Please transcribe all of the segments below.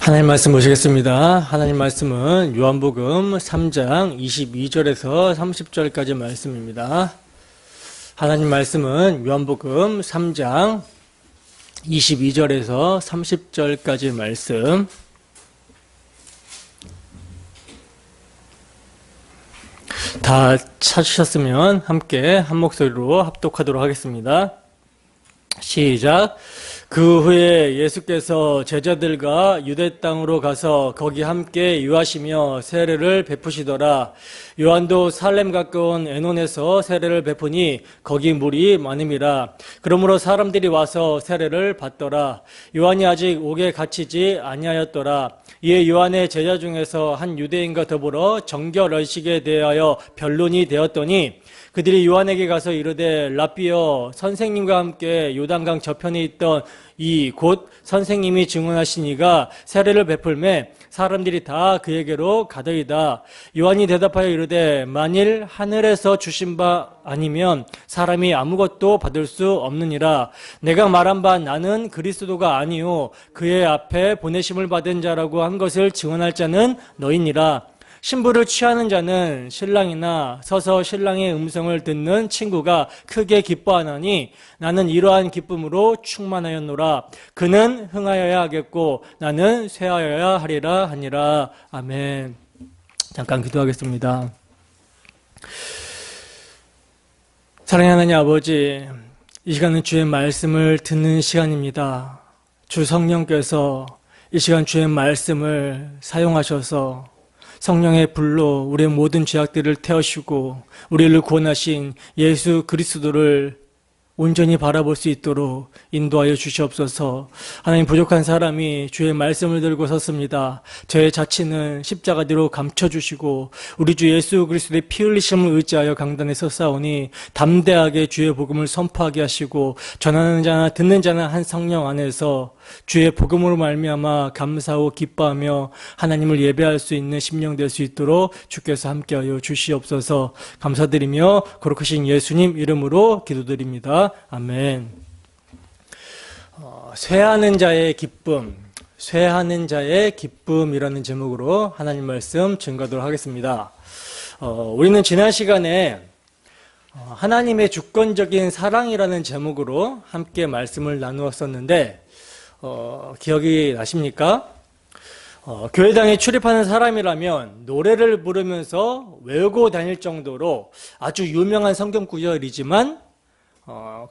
하나님 말씀 보시겠습니다. 하나님 말씀은 요한복음 3장 22절에서 30절까지 말씀입니다. 하나님 말씀은 요한복음 3장 22절에서 30절까지 말씀. 다 찾으셨으면 함께 한 목소리로 합독하도록 하겠습니다. 시작. 그 후에 예수께서 제자들과 유대 땅으로 가서 거기 함께 유하시며 세례를 베푸시더라. 요한도 살렘 가까운 에논에서 세례를 베푸니 거기 물이 많음이라. 그러므로 사람들이 와서 세례를 받더라. 요한이 아직 옥에 갇히지 아니하였더라. 이에 요한의 제자 중에서 한 유대인과 더불어 정결의식에 대하여 변론이 되었더니 그들이 요한에게 가서 이르되 랍비여, 선생님과 함께 요단강 저편에 있던 이 곧 선생님이 증언하신 이가 세례를 베풀매 사람들이 다 그에게로 가더이다. 요한이 대답하여 이르되 만일 하늘에서 주신 바 아니면 사람이 아무것도 받을 수 없느니라. 내가 말한 바 나는 그리스도가 아니요 그의 앞에 보내심을 받은 자라고 한 것을 증언할 자는 너희니라. 신부를 취하는 자는 신랑이나 서서 신랑의 음성을 듣는 친구가 크게 기뻐하나니 나는 이러한 기쁨으로 충만하였노라. 그는 흥하여야 하겠고 나는 쇠하여야 하리라 하니라. 아멘. 잠깐 기도하겠습니다. 사랑하는 하나님 아버지, 이 시간은 주의 말씀을 듣는 시간입니다. 주 성령께서 이 시간 주의 말씀을 사용하셔서 성령의 불로 우리의 모든 죄악들을 태우시고 우리를 구원하신 예수 그리스도를 온전히 바라볼 수 있도록 인도하여 주시옵소서. 하나님, 부족한 사람이 주의 말씀을 들고 섰습니다. 저의 자치는 십자가 뒤로 감춰주시고 우리 주 예수 그리스도의 피 흘리심을 의지하여 강단에 섰사오니 담대하게 주의 복음을 선포하게 하시고 전하는 자나 듣는 자나 한 성령 안에서 주의 복음으로 말미암아 감사하고 기뻐하며 하나님을 예배할 수 있는 심령 될 수 있도록 주께서 함께하여 주시옵소서. 감사드리며 거룩하신 예수님 이름으로 기도드립니다. 아멘. 쇠하는 자의 기쁨, 쇠하는 자의 기쁨이라는 제목으로 하나님 말씀 증거하도록 하겠습니다. 우리는 지난 시간에 하나님의 주권적인 사랑이라는 제목으로 함께 말씀을 나누었었는데 기억이 나십니까? 교회당에 출입하는 사람이라면 노래를 부르면서 외우고 다닐 정도로 아주 유명한 성경 구절이지만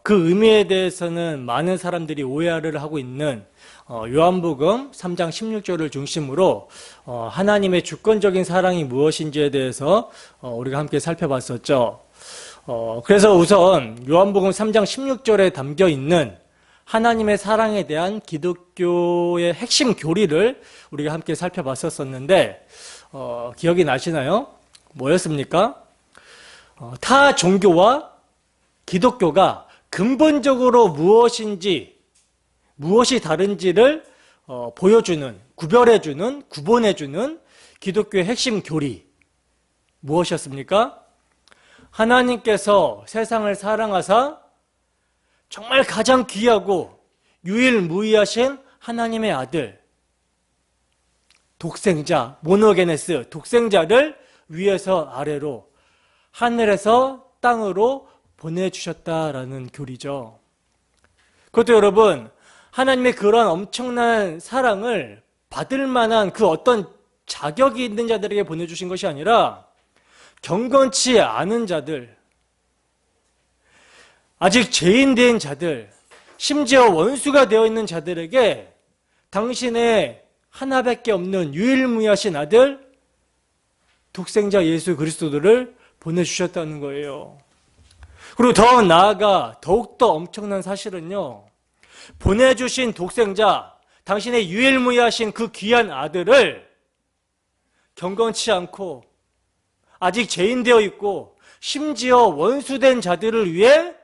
그 의미에 대해서는 많은 사람들이 오해를 하고 있는 요한복음 3장 16절을 중심으로 하나님의 주권적인 사랑이 무엇인지에 대해서 우리가 함께 살펴봤었죠. 그래서 우선 요한복음 3장 16절에 담겨 있는 하나님의 사랑에 대한 기독교의 핵심 교리를 우리가 함께 살펴봤었는데 기억이 나시나요? 뭐였습니까? 타 종교와 기독교가 근본적으로 무엇인지, 무엇이 다른지를 보여주는, 구별해주는, 구분해주는 기독교의 핵심 교리 무엇이었습니까? 하나님께서 세상을 사랑하사 정말 가장 귀하고 유일무이하신 하나님의 아들, 독생자, 모노게네스, 독생자를 위에서 아래로, 하늘에서 땅으로 보내주셨다라는 교리죠. 그것도 여러분, 하나님의 그런 엄청난 사랑을 받을 만한 그 어떤 자격이 있는 자들에게 보내주신 것이 아니라 경건치 않은 자들, 아직 죄인된 자들, 심지어 원수가 되어 있는 자들에게 당신의 하나밖에 없는 유일무이하신 아들, 독생자 예수 그리스도를 보내주셨다는 거예요. 그리고 더 나아가 더욱더 엄청난 사실은요, 보내주신 독생자, 당신의 유일무이하신 그 귀한 아들을 경건치 않고 아직 죄인되어 있고 심지어 원수된 자들을 위해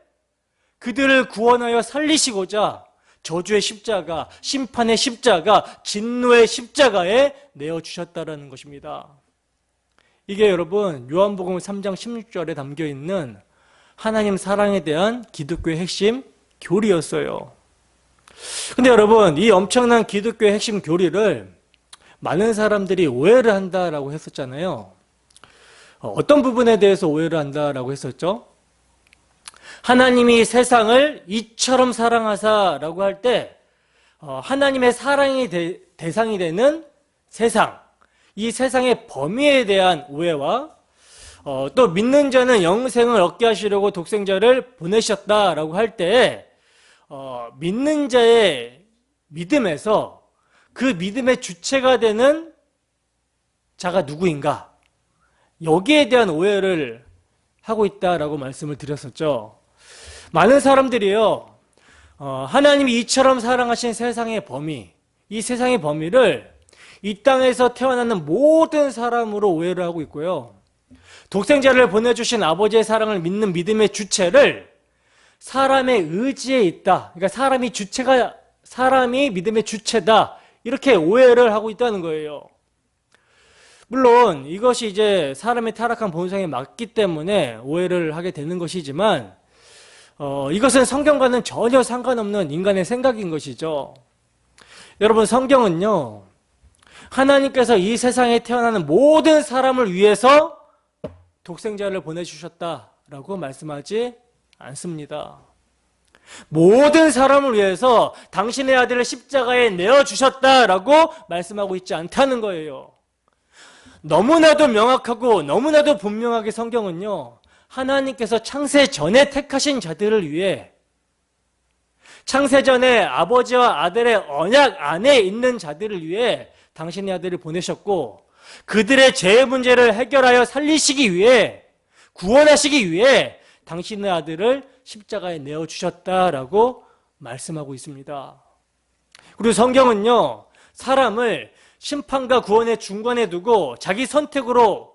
그들을 구원하여 살리시고자 저주의 십자가, 심판의 십자가, 진노의 십자가에 내어주셨다는 것입니다. 이게 여러분 요한복음 3장 16절에 담겨있는 하나님 사랑에 대한 기독교의 핵심 교리였어요. 근데 여러분, 이 엄청난 기독교의 핵심 교리를 많은 사람들이 오해를 한다라고 했었잖아요. 어떤 부분에 대해서 오해를 한다라고 했었죠? 하나님이 세상을 이처럼 사랑하사라고 할 때 하나님의 사랑이 대상이 되는 세상, 이 세상의 범위에 대한 오해와 또 믿는 자는 영생을 얻게 하시려고 독생자를 보내셨다라고 할 때 믿는 자의 믿음에서 그 믿음의 주체가 되는 자가 누구인가? 여기에 대한 오해를 하고 있다라고 말씀을 드렸었죠. 많은 사람들이요, 하나님이 이처럼 사랑하신 세상의 범위, 이 세상의 범위를 이 땅에서 태어나는 모든 사람으로 오해를 하고 있고요. 독생자를 보내주신 아버지의 사랑을 믿는 믿음의 주체를 사람의 의지에 있다. 그러니까 사람이 믿음의 주체다. 이렇게 오해를 하고 있다는 거예요. 물론 이것이 이제 사람의 타락한 본성에 맞기 때문에 오해를 하게 되는 것이지만 이것은 성경과는 전혀 상관없는 인간의 생각인 것이죠. 여러분, 성경은요, 하나님께서 이 세상에 태어나는 모든 사람을 위해서 독생자를 보내주셨다라고 말씀하지 않습니다. 모든 사람을 위해서 당신의 아들을 십자가에 내어주셨다라고 말씀하고 있지 않다는 거예요. 너무나도 명확하고 너무나도 분명하게 성경은요, 하나님께서 창세 전에 택하신 자들을 위해, 창세 전에 아버지와 아들의 언약 안에 있는 자들을 위해 당신의 아들을 보내셨고, 그들의 죄의 문제를 해결하여 살리시기 위해, 구원하시기 위해 당신의 아들을 십자가에 내어주셨다라고 말씀하고 있습니다. 그리고 성경은요, 사람을 심판과 구원의 중간에 두고 자기 선택으로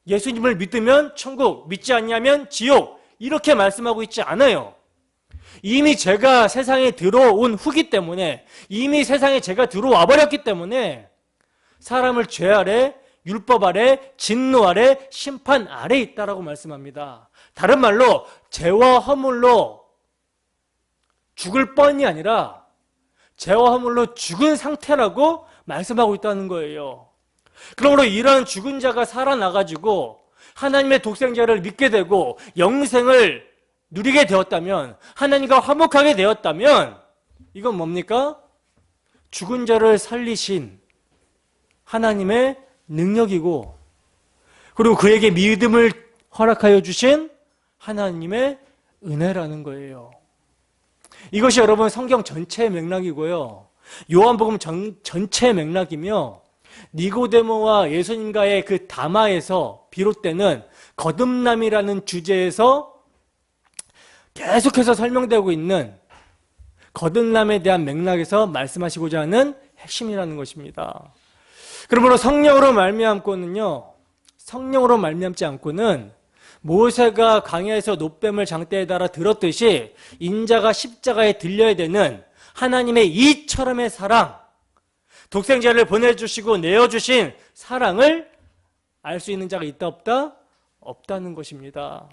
예수님을 믿으면 천국, 믿지 않냐면 지옥, 이렇게 말씀하고 있지 않아요. 이미 죄가 세상에 들어온 후기 때문에, 이미 세상에 죄가 들어와 버렸기 때문에 사람을 죄 아래, 율법 아래, 진노 아래, 심판 아래 있다라고 말씀합니다. 다른 말로 죄와 허물로 죽을 뻔이 아니라 죄와 허물로 죽은 상태라고 말씀하고 있다는 거예요. 그러므로 이런 죽은 자가 살아나가지고 하나님의 독생자를 믿게 되고 영생을 누리게 되었다면, 하나님과 화목하게 되었다면, 이건 뭡니까? 죽은 자를 살리신 하나님의 능력이고, 그리고 그에게 믿음을 허락하여 주신 하나님의 은혜라는 거예요. 이것이 여러분 성경 전체의 맥락이고요, 요한복음 전체의 맥락이며, 니고데모와 예수님과의 그 담화에서 비롯되는 거듭남이라는 주제에서 계속해서 설명되고 있는 거듭남에 대한 맥락에서 말씀하시고자 하는 핵심이라는 것입니다. 그러므로 성령으로 말미암지 않고는 모세가 광야에서 놋뱀을 장대에 달아 들었듯이 인자가 십자가에 들려야 되는 하나님의 이처럼의 사랑, 독생자를 보내주시고 내어주신 사랑을 알 수 있는 자가 있다 없다? 없다는 것입니다.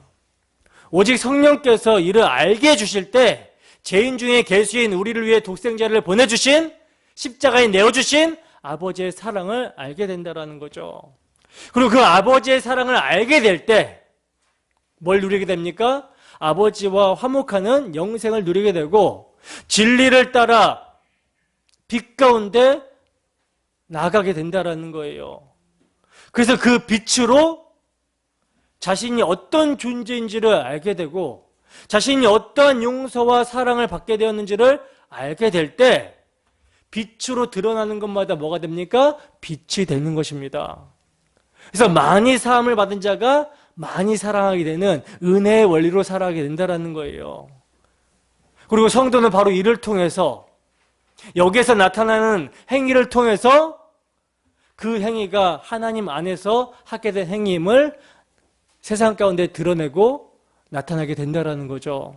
오직 성령께서 이를 알게 해주실 때 죄인 중에 계수인 우리를 위해 독생자를 보내주신, 십자가에 내어주신 아버지의 사랑을 알게 된다는 거죠. 그리고 그 아버지의 사랑을 알게 될 때 뭘 누리게 됩니까? 아버지와 화목하는 영생을 누리게 되고, 진리를 따라 빛 가운데 나가게 된다는 거예요. 그래서 그 빛으로 자신이 어떤 존재인지를 알게 되고, 자신이 어떠한 용서와 사랑을 받게 되었는지를 알게 될 때 빛으로 드러나는 것마다 뭐가 됩니까? 빛이 되는 것입니다. 그래서 많이 사함을 받은 자가 많이 사랑하게 되는 은혜의 원리로 살아가게 된다는 거예요. 그리고 성도는 바로 이를 통해서, 여기에서 나타나는 행위를 통해서 그 행위가 하나님 안에서 하게 된 행위임을 세상 가운데 드러내고 나타나게 된다는 거죠.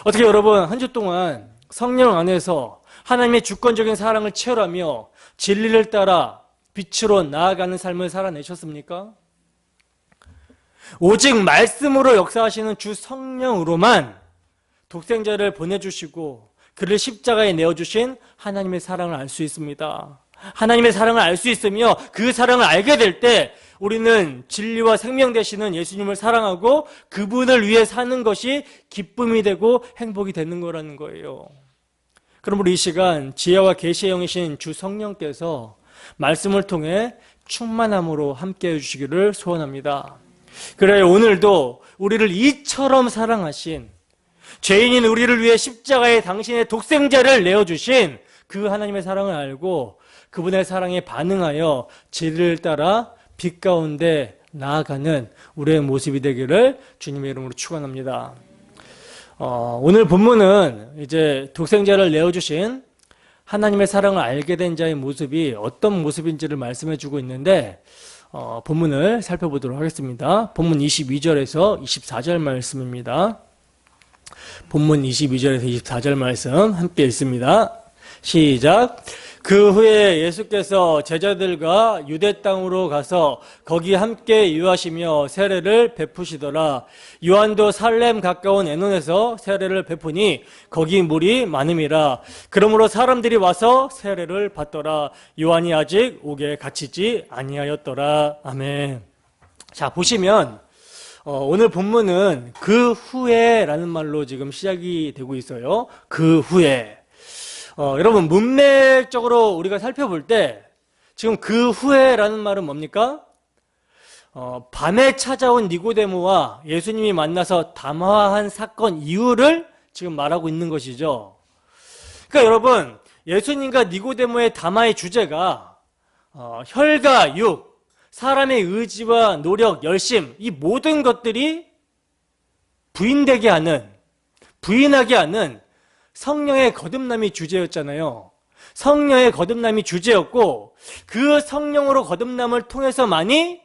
어떻게 여러분, 한 주 동안 성령 안에서 하나님의 주권적인 사랑을 체험하며 진리를 따라 빛으로 나아가는 삶을 살아내셨습니까? 오직 말씀으로 역사하시는 주 성령으로만 독생자를 보내주시고 그를 십자가에 내어주신 하나님의 사랑을 알 수 있습니다. 하나님의 사랑을 알 수 있으며 그 사랑을 알게 될 때 우리는 진리와 생명 되시는 예수님을 사랑하고 그분을 위해 사는 것이 기쁨이 되고 행복이 되는 거라는 거예요. 그러므로 이 시간 지혜와 계시의 영이신 주 성령께서 말씀을 통해 충만함으로 함께 해주시기를 소원합니다. 그래 오늘도 우리를 이처럼 사랑하신, 죄인인 우리를 위해 십자가에 당신의 독생자를 내어주신 그 하나님의 사랑을 알고 그분의 사랑에 반응하여 진리를 따라 빛 가운데 나아가는 우리의 모습이 되기를 주님의 이름으로 축원합니다. 오늘 본문은 이제 독생자를 내어주신 하나님의 사랑을 알게 된 자의 모습이 어떤 모습인지를 말씀해 주고 있는데 본문을 살펴보도록 하겠습니다. 본문 22절에서 24절 말씀입니다. 본문 22절에서 24절 말씀 함께 읽습니다. 시작. 그 후에 예수께서 제자들과 유대 땅으로 가서 거기 함께 유하시며 세례를 베푸시더라. 요한도 살렘 가까운 에논에서 세례를 베푸니 거기 물이 많음이라. 그러므로 사람들이 와서 세례를 받더라. 요한이 아직 옥에 갇히지 아니하였더라. 아멘. 자, 보시면 오늘 본문은 그 후에라는 말로 지금 시작이 되고 있어요. 그 후에. 여러분 문맥적으로 우리가 살펴볼 때 지금 그 후에라는 말은 뭡니까? 밤에 찾아온 니고데모와 예수님이 만나서 담화한 사건 이후를 지금 말하고 있는 것이죠. 그러니까 여러분 예수님과 니고데모의 담화의 주제가 혈과 육, 사람의 의지와 노력, 열심, 이 모든 것들이 부인하게 하는 성령의 거듭남이 주제였잖아요. 성령의 거듭남이 주제였고 그 성령으로 거듭남을 통해서만이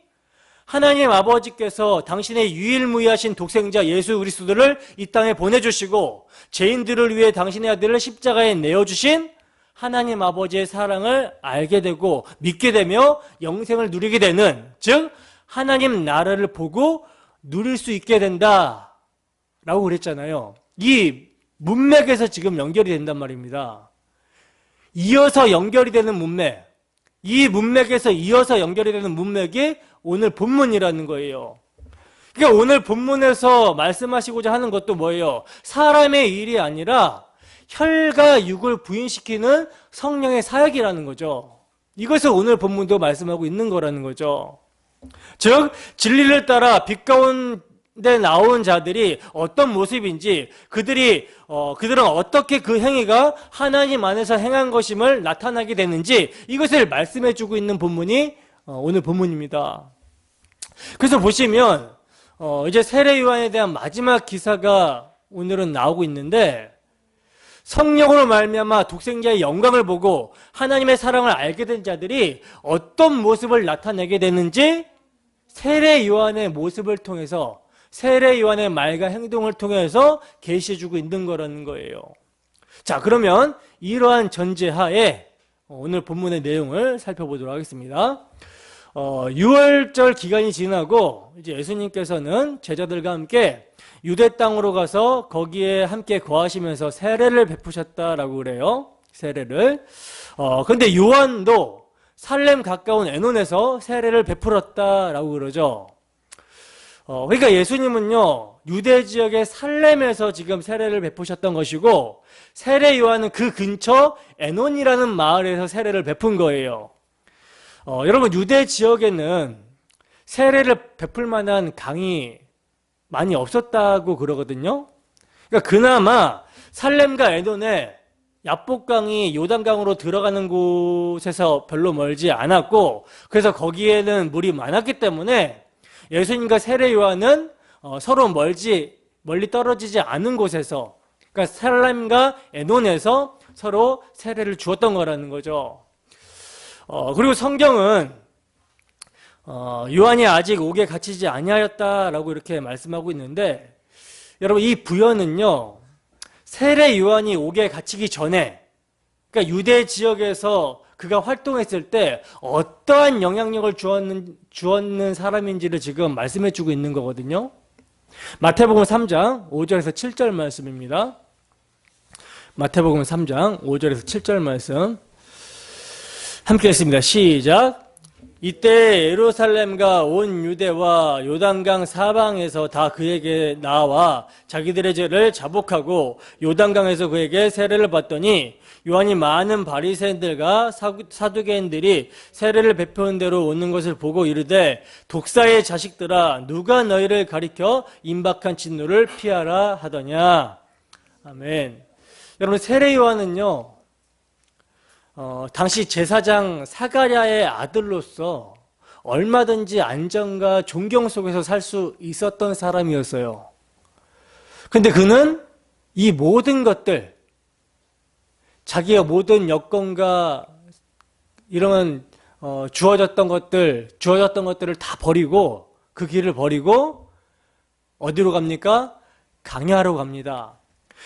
하나님 아버지께서 당신의 유일무이하신 독생자 예수 그리스도를 이 땅에 보내주시고 죄인들을 위해 당신의 아들을 십자가에 내어주신 하나님 아버지의 사랑을 알게 되고 믿게 되며 영생을 누리게 되는, 즉 하나님 나라를 보고 누릴 수 있게 된다라고 그랬잖아요. 이 문맥에서 지금 연결이 된단 말입니다. 이어서 연결이 되는 문맥, 이 문맥에서 이어서 연결이 되는 문맥이 오늘 본문이라는 거예요. 그러니까 오늘 본문에서 말씀하시고자 하는 것도 뭐예요? 사람의 일이 아니라 혈과 육을 부인시키는 성령의 사역이라는 거죠. 이것을 오늘 본문도 말씀하고 있는 거라는 거죠. 즉 진리를 따라 빛 가운데 나온 자들이 어떤 모습인지, 그들은 어떻게 그 행위가 하나님 안에서 행한 것임을 나타나게 되는지, 이것을 말씀해 주고 있는 본문이 오늘 본문입니다. 그래서 보시면 이제 세례 요한에 대한 마지막 기사가 오늘은 나오고 있는데, 성령으로 말미암아 독생자의 영광을 보고 하나님의 사랑을 알게 된 자들이 어떤 모습을 나타내게 되는지 세례 요한의 모습을 통해서, 세례 요한의 말과 행동을 통해서 계시해주고 있는 거라는 거예요. 자, 그러면 이러한 전제하에 오늘 본문의 내용을 살펴보도록 하겠습니다. 6월절 기간이 지나고 이제 예수님께서는 제자들과 함께 유대 땅으로 가서 거기에 함께 거하시면서 세례를 베푸셨다라고 그래요. 세례를. 근데 요한도 살렘 가까운 에논에서 세례를 베풀었다라고 그러죠. 그러니까 예수님은요, 유대 지역의 살렘에서 지금 세례를 베푸셨던 것이고, 세례 요한은 그 근처 에논이라는 마을에서 세례를 베푼 거예요. 여러분, 유대 지역에는 세례를 베풀 만한 강이 많이 없었다고 그러거든요. 그러니까 그나마 살렘과 에논에 야복강이 요단강으로 들어가는 곳에서 별로 멀지 않았고, 그래서 거기에는 물이 많았기 때문에 예수님과 세례 요한은 서로 멀리 떨어지지 않은 곳에서, 그러니까 살렘과 에논에서 서로 세례를 주었던 거라는 거죠. 그리고 성경은 요한이 아직 옥에 갇히지 아니하였다라고 이렇게 말씀하고 있는데, 여러분 이 부연은요, 세례 요한이 옥에 갇히기 전에, 그러니까 유대 지역에서 그가 활동했을 때 어떠한 영향력을 주었는 사람인지를 지금 말씀해 주고 있는 거거든요. 마태복음 3장 5절에서 7절 말씀입니다. 마태복음 3장 5절에서 7절 말씀. 함께 했습니다. 시작. 이때 예루살렘과 온 유대와 요단강 사방에서 다 그에게 나와 자기들의 죄를 자복하고 요단강에서 그에게 세례를 받더니 요한이 많은 바리새인들과 사두개인들이 세례를 베푸는 대로 오는 것을 보고 이르되 독사의 자식들아 누가 너희를 가리켜 임박한 진노를 피하라 하더냐. 아멘. 여러분, 세례 요한은요, 당시 제사장 사가랴의 아들로서 얼마든지 안정과 존경 속에서 살 수 있었던 사람이었어요. 근데 그는 이 모든 것들, 자기의 모든 여건과 이런 주어졌던 것들을 다 버리고, 그 길을 버리고 어디로 갑니까? 광야로 갑니다.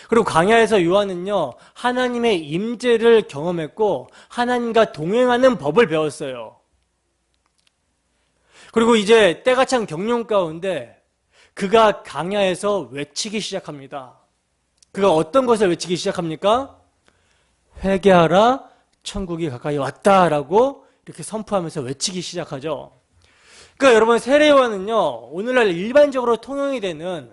그리고 광야에서 요한은요, 하나님의 임재를 경험했고 하나님과 동행하는 법을 배웠어요. 그리고 이제 때가 찬 경륜 가운데 그가 광야에서 외치기 시작합니다. 그가 어떤 것을 외치기 시작합니까? 회개하라, 천국이 가까이 왔다라고 이렇게 선포하면서 외치기 시작하죠. 그러니까 여러분, 세례 요한은요, 오늘날 일반적으로 통용이 되는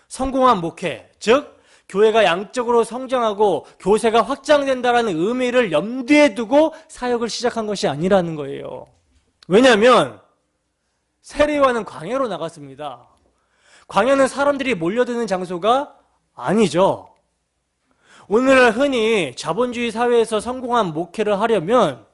성공한 목회, 즉 교회가 양적으로 성장하고 교세가 확장된다는 의미를 염두에 두고 사역을 시작한 것이 아니라는 거예요. 왜냐하면 세례 요한은 광야로 나갔습니다. 광야는 사람들이 몰려드는 장소가 아니죠. 오늘날 흔히 자본주의 사회에서 성공한 목회를 하려면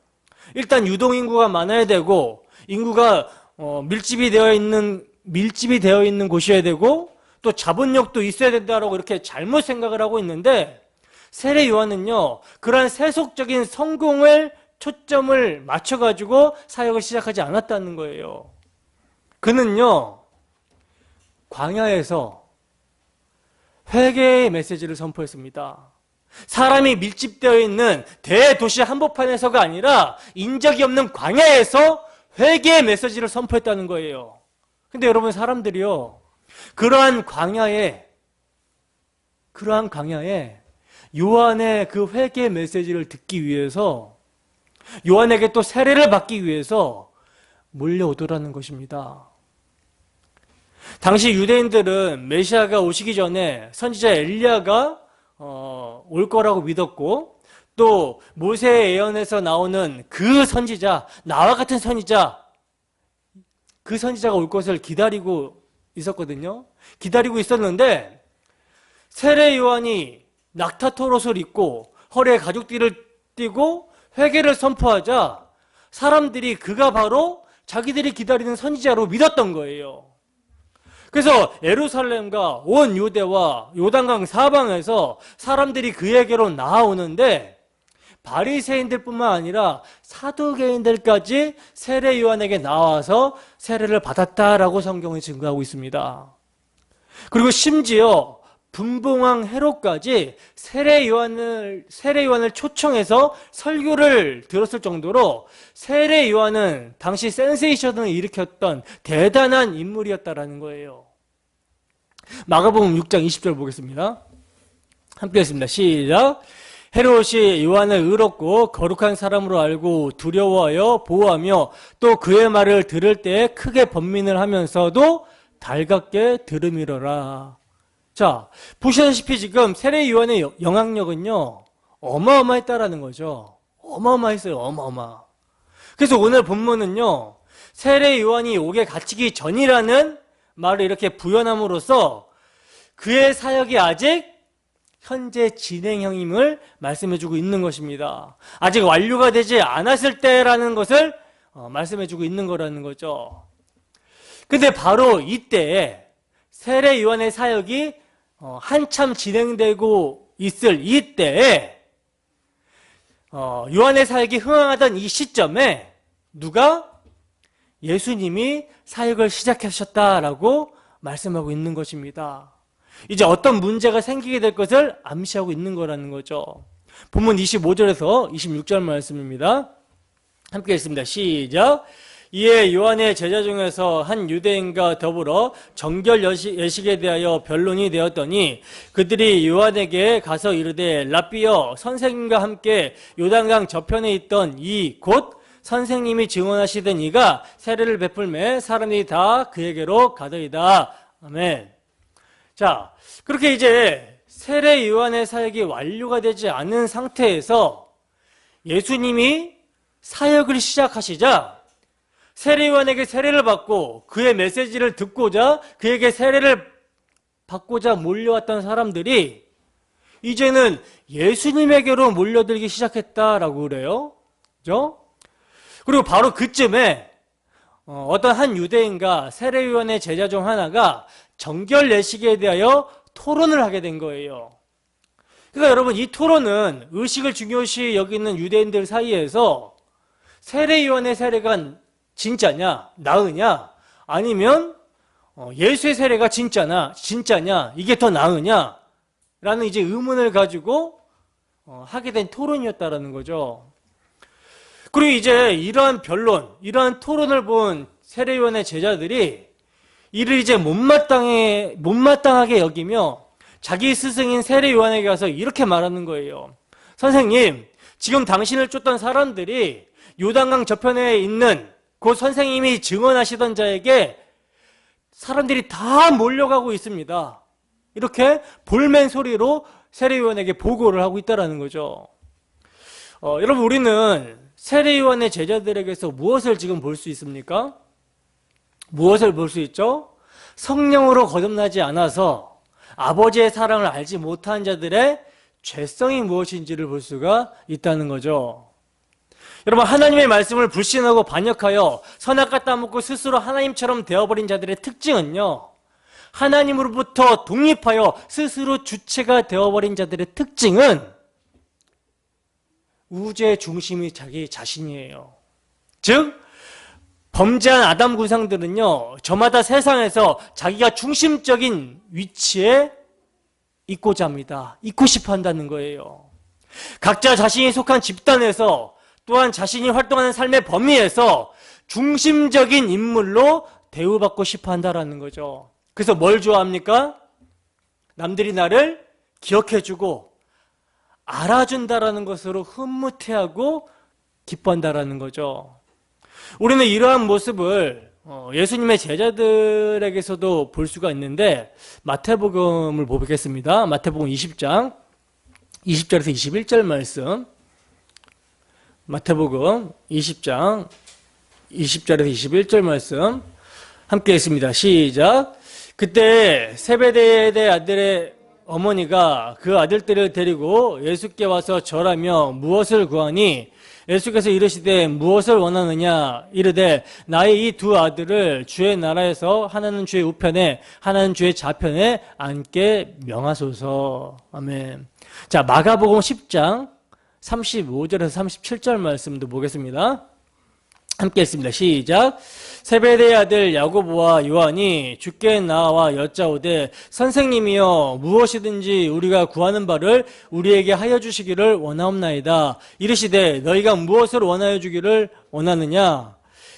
일단 유동인구가 많아야 되고 인구가 밀집이 되어 있는 곳이어야 되고 또 자본력도 있어야 된다라고 이렇게 잘못 생각을 하고 있는데, 세례 요한은요, 그러한 세속적인 성공을 초점을 맞춰가지고 사역을 시작하지 않았다는 거예요. 그는요, 광야에서 회개의 메시지를 선포했습니다. 사람이 밀집되어 있는 대도시 한복판에서가 아니라 인적이 없는 광야에서 회개의 메시지를 선포했다는 거예요. 근데 여러분, 사람들이요, 그러한 광야에 요한의 그 회개 메시지를 듣기 위해서, 요한에게 또 세례를 받기 위해서 몰려오더라는 것입니다. 당시 유대인들은 메시아가 오시기 전에 선지자 엘리야가 올 거라고 믿었고, 또 모세의 예언에서 나오는 그 선지자, 나와 같은 선지자, 그 선지자가 올 것을 기다리고 있었거든요. 기다리고 있었는데 세례 요한이 낙타토롯을 입고 허리에 가죽띠를 띠고 회개를 선포하자 사람들이 그가 바로 자기들이 기다리는 선지자로 믿었던 거예요. 그래서 예루살렘과 온 유대와 요단강 사방에서 사람들이 그에게로 나아오는데 바리새인들뿐만 아니라 사두개인들까지 세례 요한에게 나와서 세례를 받았다라고 성경이 증거하고 있습니다. 그리고 심지어 분봉왕 헤롯까지 세례 요한을 초청해서 설교를 들었을 정도로 세례 요한은 당시 센세이션을 일으켰던 대단한 인물이었다라는 거예요. 마가복음 6장 20절 보겠습니다. 함께 했습니다. 시작. 헤롯이 요한을 의롭고 거룩한 사람으로 알고 두려워하여 보호하며 또 그의 말을 들을 때 크게 번민을 하면서도 달갑게 들음이러라. 자, 보시다시피 지금 세례 요한의 영향력은요, 어마어마했다라는 거죠. 어마어마했어요. 어마어마. 그래서 오늘 본문은요, 세례 요한이 옥에 갇히기 전이라는 말을 이렇게 부연함으로써 그의 사역이 아직 현재 진행형임을 말씀해주고 있는 것입니다. 아직 완료가 되지 않았을 때라는 것을 말씀해주고 있는 거라는 거죠. 근데 바로 이때에 세례 요한의 사역이 한참 진행되고 있을 이때에 요한의 사역이 흥황하던 이 시점에 누가? 예수님이 사역을 시작하셨다라고 말씀하고 있는 것입니다. 이제 어떤 문제가 생기게 될 것을 암시하고 있는 거라는 거죠. 본문 25절에서 26절 말씀입니다. 함께 읽습니다. 시작. 이에 요한의 제자 중에서 한 유대인과 더불어 정결 예식에 대하여 변론이 되었더니 그들이 요한에게 가서 이르되 랍비여, 선생님과 함께 요단강 저편에 있던 이 곧 선생님이 증언하시던 이가 세례를 베풀매 사람들이 다 그에게로 가더이다. 아멘. 자, 그렇게 이제 세례 요한의 사역이 완료가 되지 않은 상태에서 예수님이 사역을 시작하시자 세례 요한에게 세례를 받고 그의 메시지를 듣고자 그에게 세례를 받고자 몰려왔던 사람들이 이제는 예수님에게로 몰려들기 시작했다라고 그래요. 그죠? 그리고 바로 그쯤에 어떤 한 유대인과 세례 요한의 제자 중 하나가 정결 예식에 대하여 토론을 하게 된 거예요. 그러니까 여러분, 이 토론은 의식을 중요시 여기는 유대인들 사이에서 세례 요한의 세례가 진짜냐, 나으냐, 아니면 예수의 세례가 진짜냐, 이게 더 나으냐, 라는 이제 의문을 가지고 하게 된 토론이었다라는 거죠. 그리고 이제 이러한 변론, 이러한 토론을 본 세례 요한의 제자들이 이를 이제 못마땅하게 여기며 자기 스승인 세례 요한에게 가서 이렇게 말하는 거예요. 선생님, 지금 당신을 쫓던 사람들이 요단강 저편에 있는 곧 선생님이 증언하시던 자에게 사람들이 다 몰려가고 있습니다. 이렇게 볼멘 소리로 세례 요한에게 보고를 하고 있다는 거죠. 여러분, 우리는 세례 요한의 제자들에게서 무엇을 지금 볼 수 있습니까? 무엇을 볼 수 있죠? 성령으로 거듭나지 않아서 아버지의 사랑을 알지 못한 자들의 죄성이 무엇인지를 볼 수가 있다는 거죠. 여러분, 하나님의 말씀을 불신하고 반역하여 선악과 따먹고 스스로 하나님처럼 되어버린 자들의 특징은요, 하나님으로부터 독립하여 스스로 주체가 되어버린 자들의 특징은 우주의 중심이 자기 자신이에요. 즉, 범죄한 아담 군상들은요, 저마다 세상에서 자기가 중심적인 위치에 있고자 합니다. 있고 싶어 한다는 거예요. 각자 자신이 속한 집단에서 또한 자신이 활동하는 삶의 범위에서 중심적인 인물로 대우받고 싶어 한다는 거죠. 그래서 뭘 좋아합니까? 남들이 나를 기억해주고 알아준다라는 것으로 흐뭇해하고 기뻐한다라는 거죠. 우리는 이러한 모습을 예수님의 제자들에게서도 볼 수가 있는데 마태복음을 보겠습니다. 마태복음 20장 20절에서 21절 말씀, 마태복음 20장 20절에서 21절 말씀 함께 읽습니다. 시작. 그때 세베대의 아들의 어머니가 그 아들들을 데리고 예수께 와서 절하며 무엇을 구하니 예수께서 이르시되 무엇을 원하느냐 이르되 나의 이 두 아들을 주의 나라에서 하나는 주의 우편에 하나는 주의 좌편에 앉게 명하소서. 아멘. 자, 마가복음 10장 35절에서 37절 말씀도 보겠습니다. 함께 읽습니다. 시작. 세베대의 아들 야고보와 요한이 주께 나와 여짜오되 선생님이여 무엇이든지 우리가 구하는 바를 우리에게 하여 주시기를 원하옵나이다. 이르시되 너희가 무엇을 원하여 주기를 원하느냐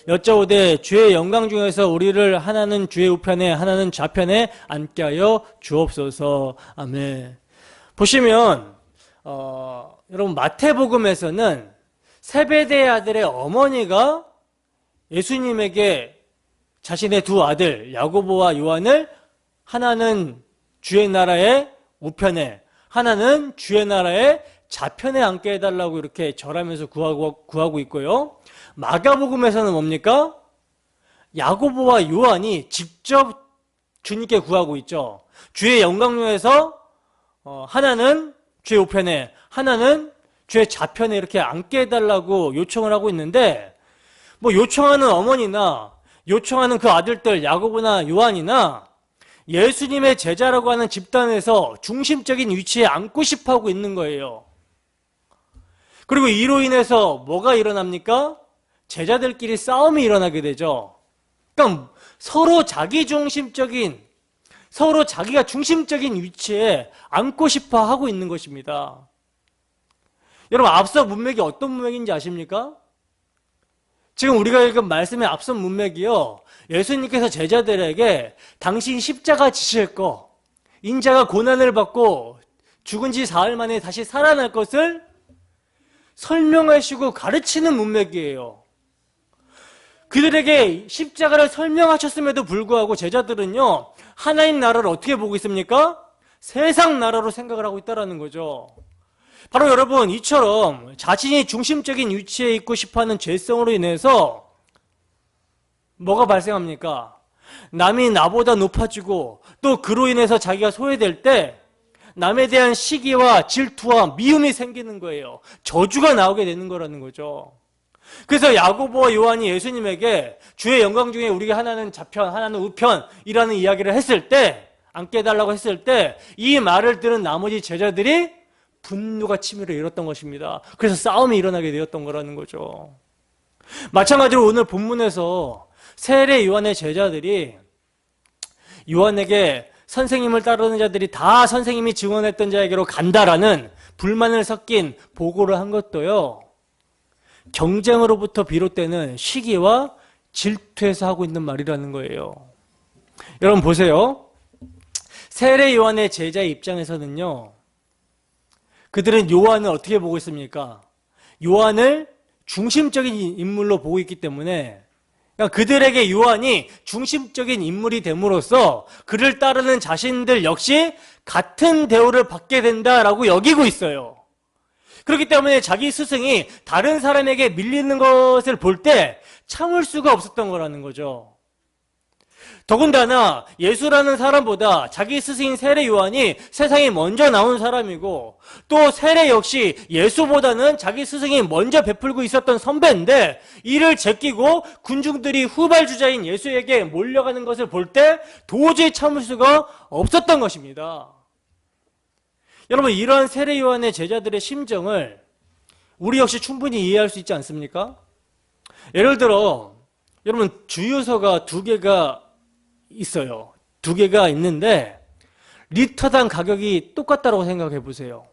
여짜오되 주의 영광 중에서 우리를 하나는 주의 우편에 하나는 좌편에 앉게 하여 주옵소서. 아멘. 보시면 여러분, 마태복음에서는 세베대의 아들의 어머니가 예수님에게 자신의 두 아들 야고보와 요한을 하나는 주의 나라의 우편에 하나는 주의 나라의 좌편에 앉게 해달라고 이렇게 절하면서 구하고 있고요. 마가복음에서는 뭡니까? 야고보와 요한이 직접 주님께 구하고 있죠. 주의 영광로에서 하나는 주의 우편에 하나는 주의 좌편에 이렇게 앉게 해달라고 요청을 하고 있는데, 뭐 요청하는 어머니나 요청하는 그 아들들 야고보나 요한이나 예수님의 제자라고 하는 집단에서 중심적인 위치에 앉고 싶어 하고 있는 거예요. 그리고 이로 인해서 뭐가 일어납니까? 제자들끼리 싸움이 일어나게 되죠. 그러니까 서로 자기가 중심적인 위치에 앉고 싶어 하고 있는 것입니다. 여러분, 앞서 문맥이 어떤 문맥인지 아십니까? 지금 우리가 읽은 말씀의 앞선 문맥이요, 예수님께서 제자들에게 당신 십자가 지실 거, 인자가 고난을 받고 죽은 지 사흘 만에 다시 살아날 것을 설명하시고 가르치는 문맥이에요. 그들에게 십자가를 설명하셨음에도 불구하고 제자들은요, 하나님 나라를 어떻게 보고 있습니까? 세상 나라로 생각을 하고 있다는 거죠. 바로 여러분, 이처럼 자신이 중심적인 위치에 있고 싶어하는 죄성으로 인해서 뭐가 발생합니까? 남이 나보다 높아지고 또 그로 인해서 자기가 소외될 때 남에 대한 시기와 질투와 미움이 생기는 거예요. 저주가 나오게 되는 거라는 거죠. 그래서 야고보와 요한이 예수님에게 주의 영광 중에 우리가 하나는 좌편, 하나는 우편이라는 이야기를 했을 때, 앉게 해달라고 했을 때 이 말을 들은 나머지 제자들이 분노가 치밀어 일었던 것입니다. 그래서 싸움이 일어나게 되었던 거라는 거죠. 마찬가지로 오늘 본문에서 세례 요한의 제자들이 요한에게 선생님을 따르는 자들이 다 선생님이 증언했던 자에게로 간다라는 불만을 섞인 보고를 한 것도요, 경쟁으로부터 비롯되는 시기와 질투에서 하고 있는 말이라는 거예요. 여러분 보세요. 세례 요한의 제자의 입장에서는요, 그들은 요한을 어떻게 보고 있습니까? 요한을 중심적인 인물로 보고 있기 때문에, 그러니까 그들에게 요한이 중심적인 인물이 됨으로써 그를 따르는 자신들 역시 같은 대우를 받게 된다라고 여기고 있어요. 그렇기 때문에 자기 스승이 다른 사람에게 밀리는 것을 볼 때 참을 수가 없었던 거라는 거죠. 더군다나 예수라는 사람보다 자기 스승인 세례 요한이 세상에 먼저 나온 사람이고, 또 세례 역시 예수보다는 자기 스승이 먼저 베풀고 있었던 선배인데, 이를 제끼고 군중들이 후발주자인 예수에게 몰려가는 것을 볼 때 도저히 참을 수가 없었던 것입니다. 여러분, 이러한 세례 요한의 제자들의 심정을 우리 역시 충분히 이해할 수 있지 않습니까? 예를 들어 여러분, 주유소가 두 개가 있어요. 두 개가 있는데 리터당 가격이 똑같다고 생각해 보세요.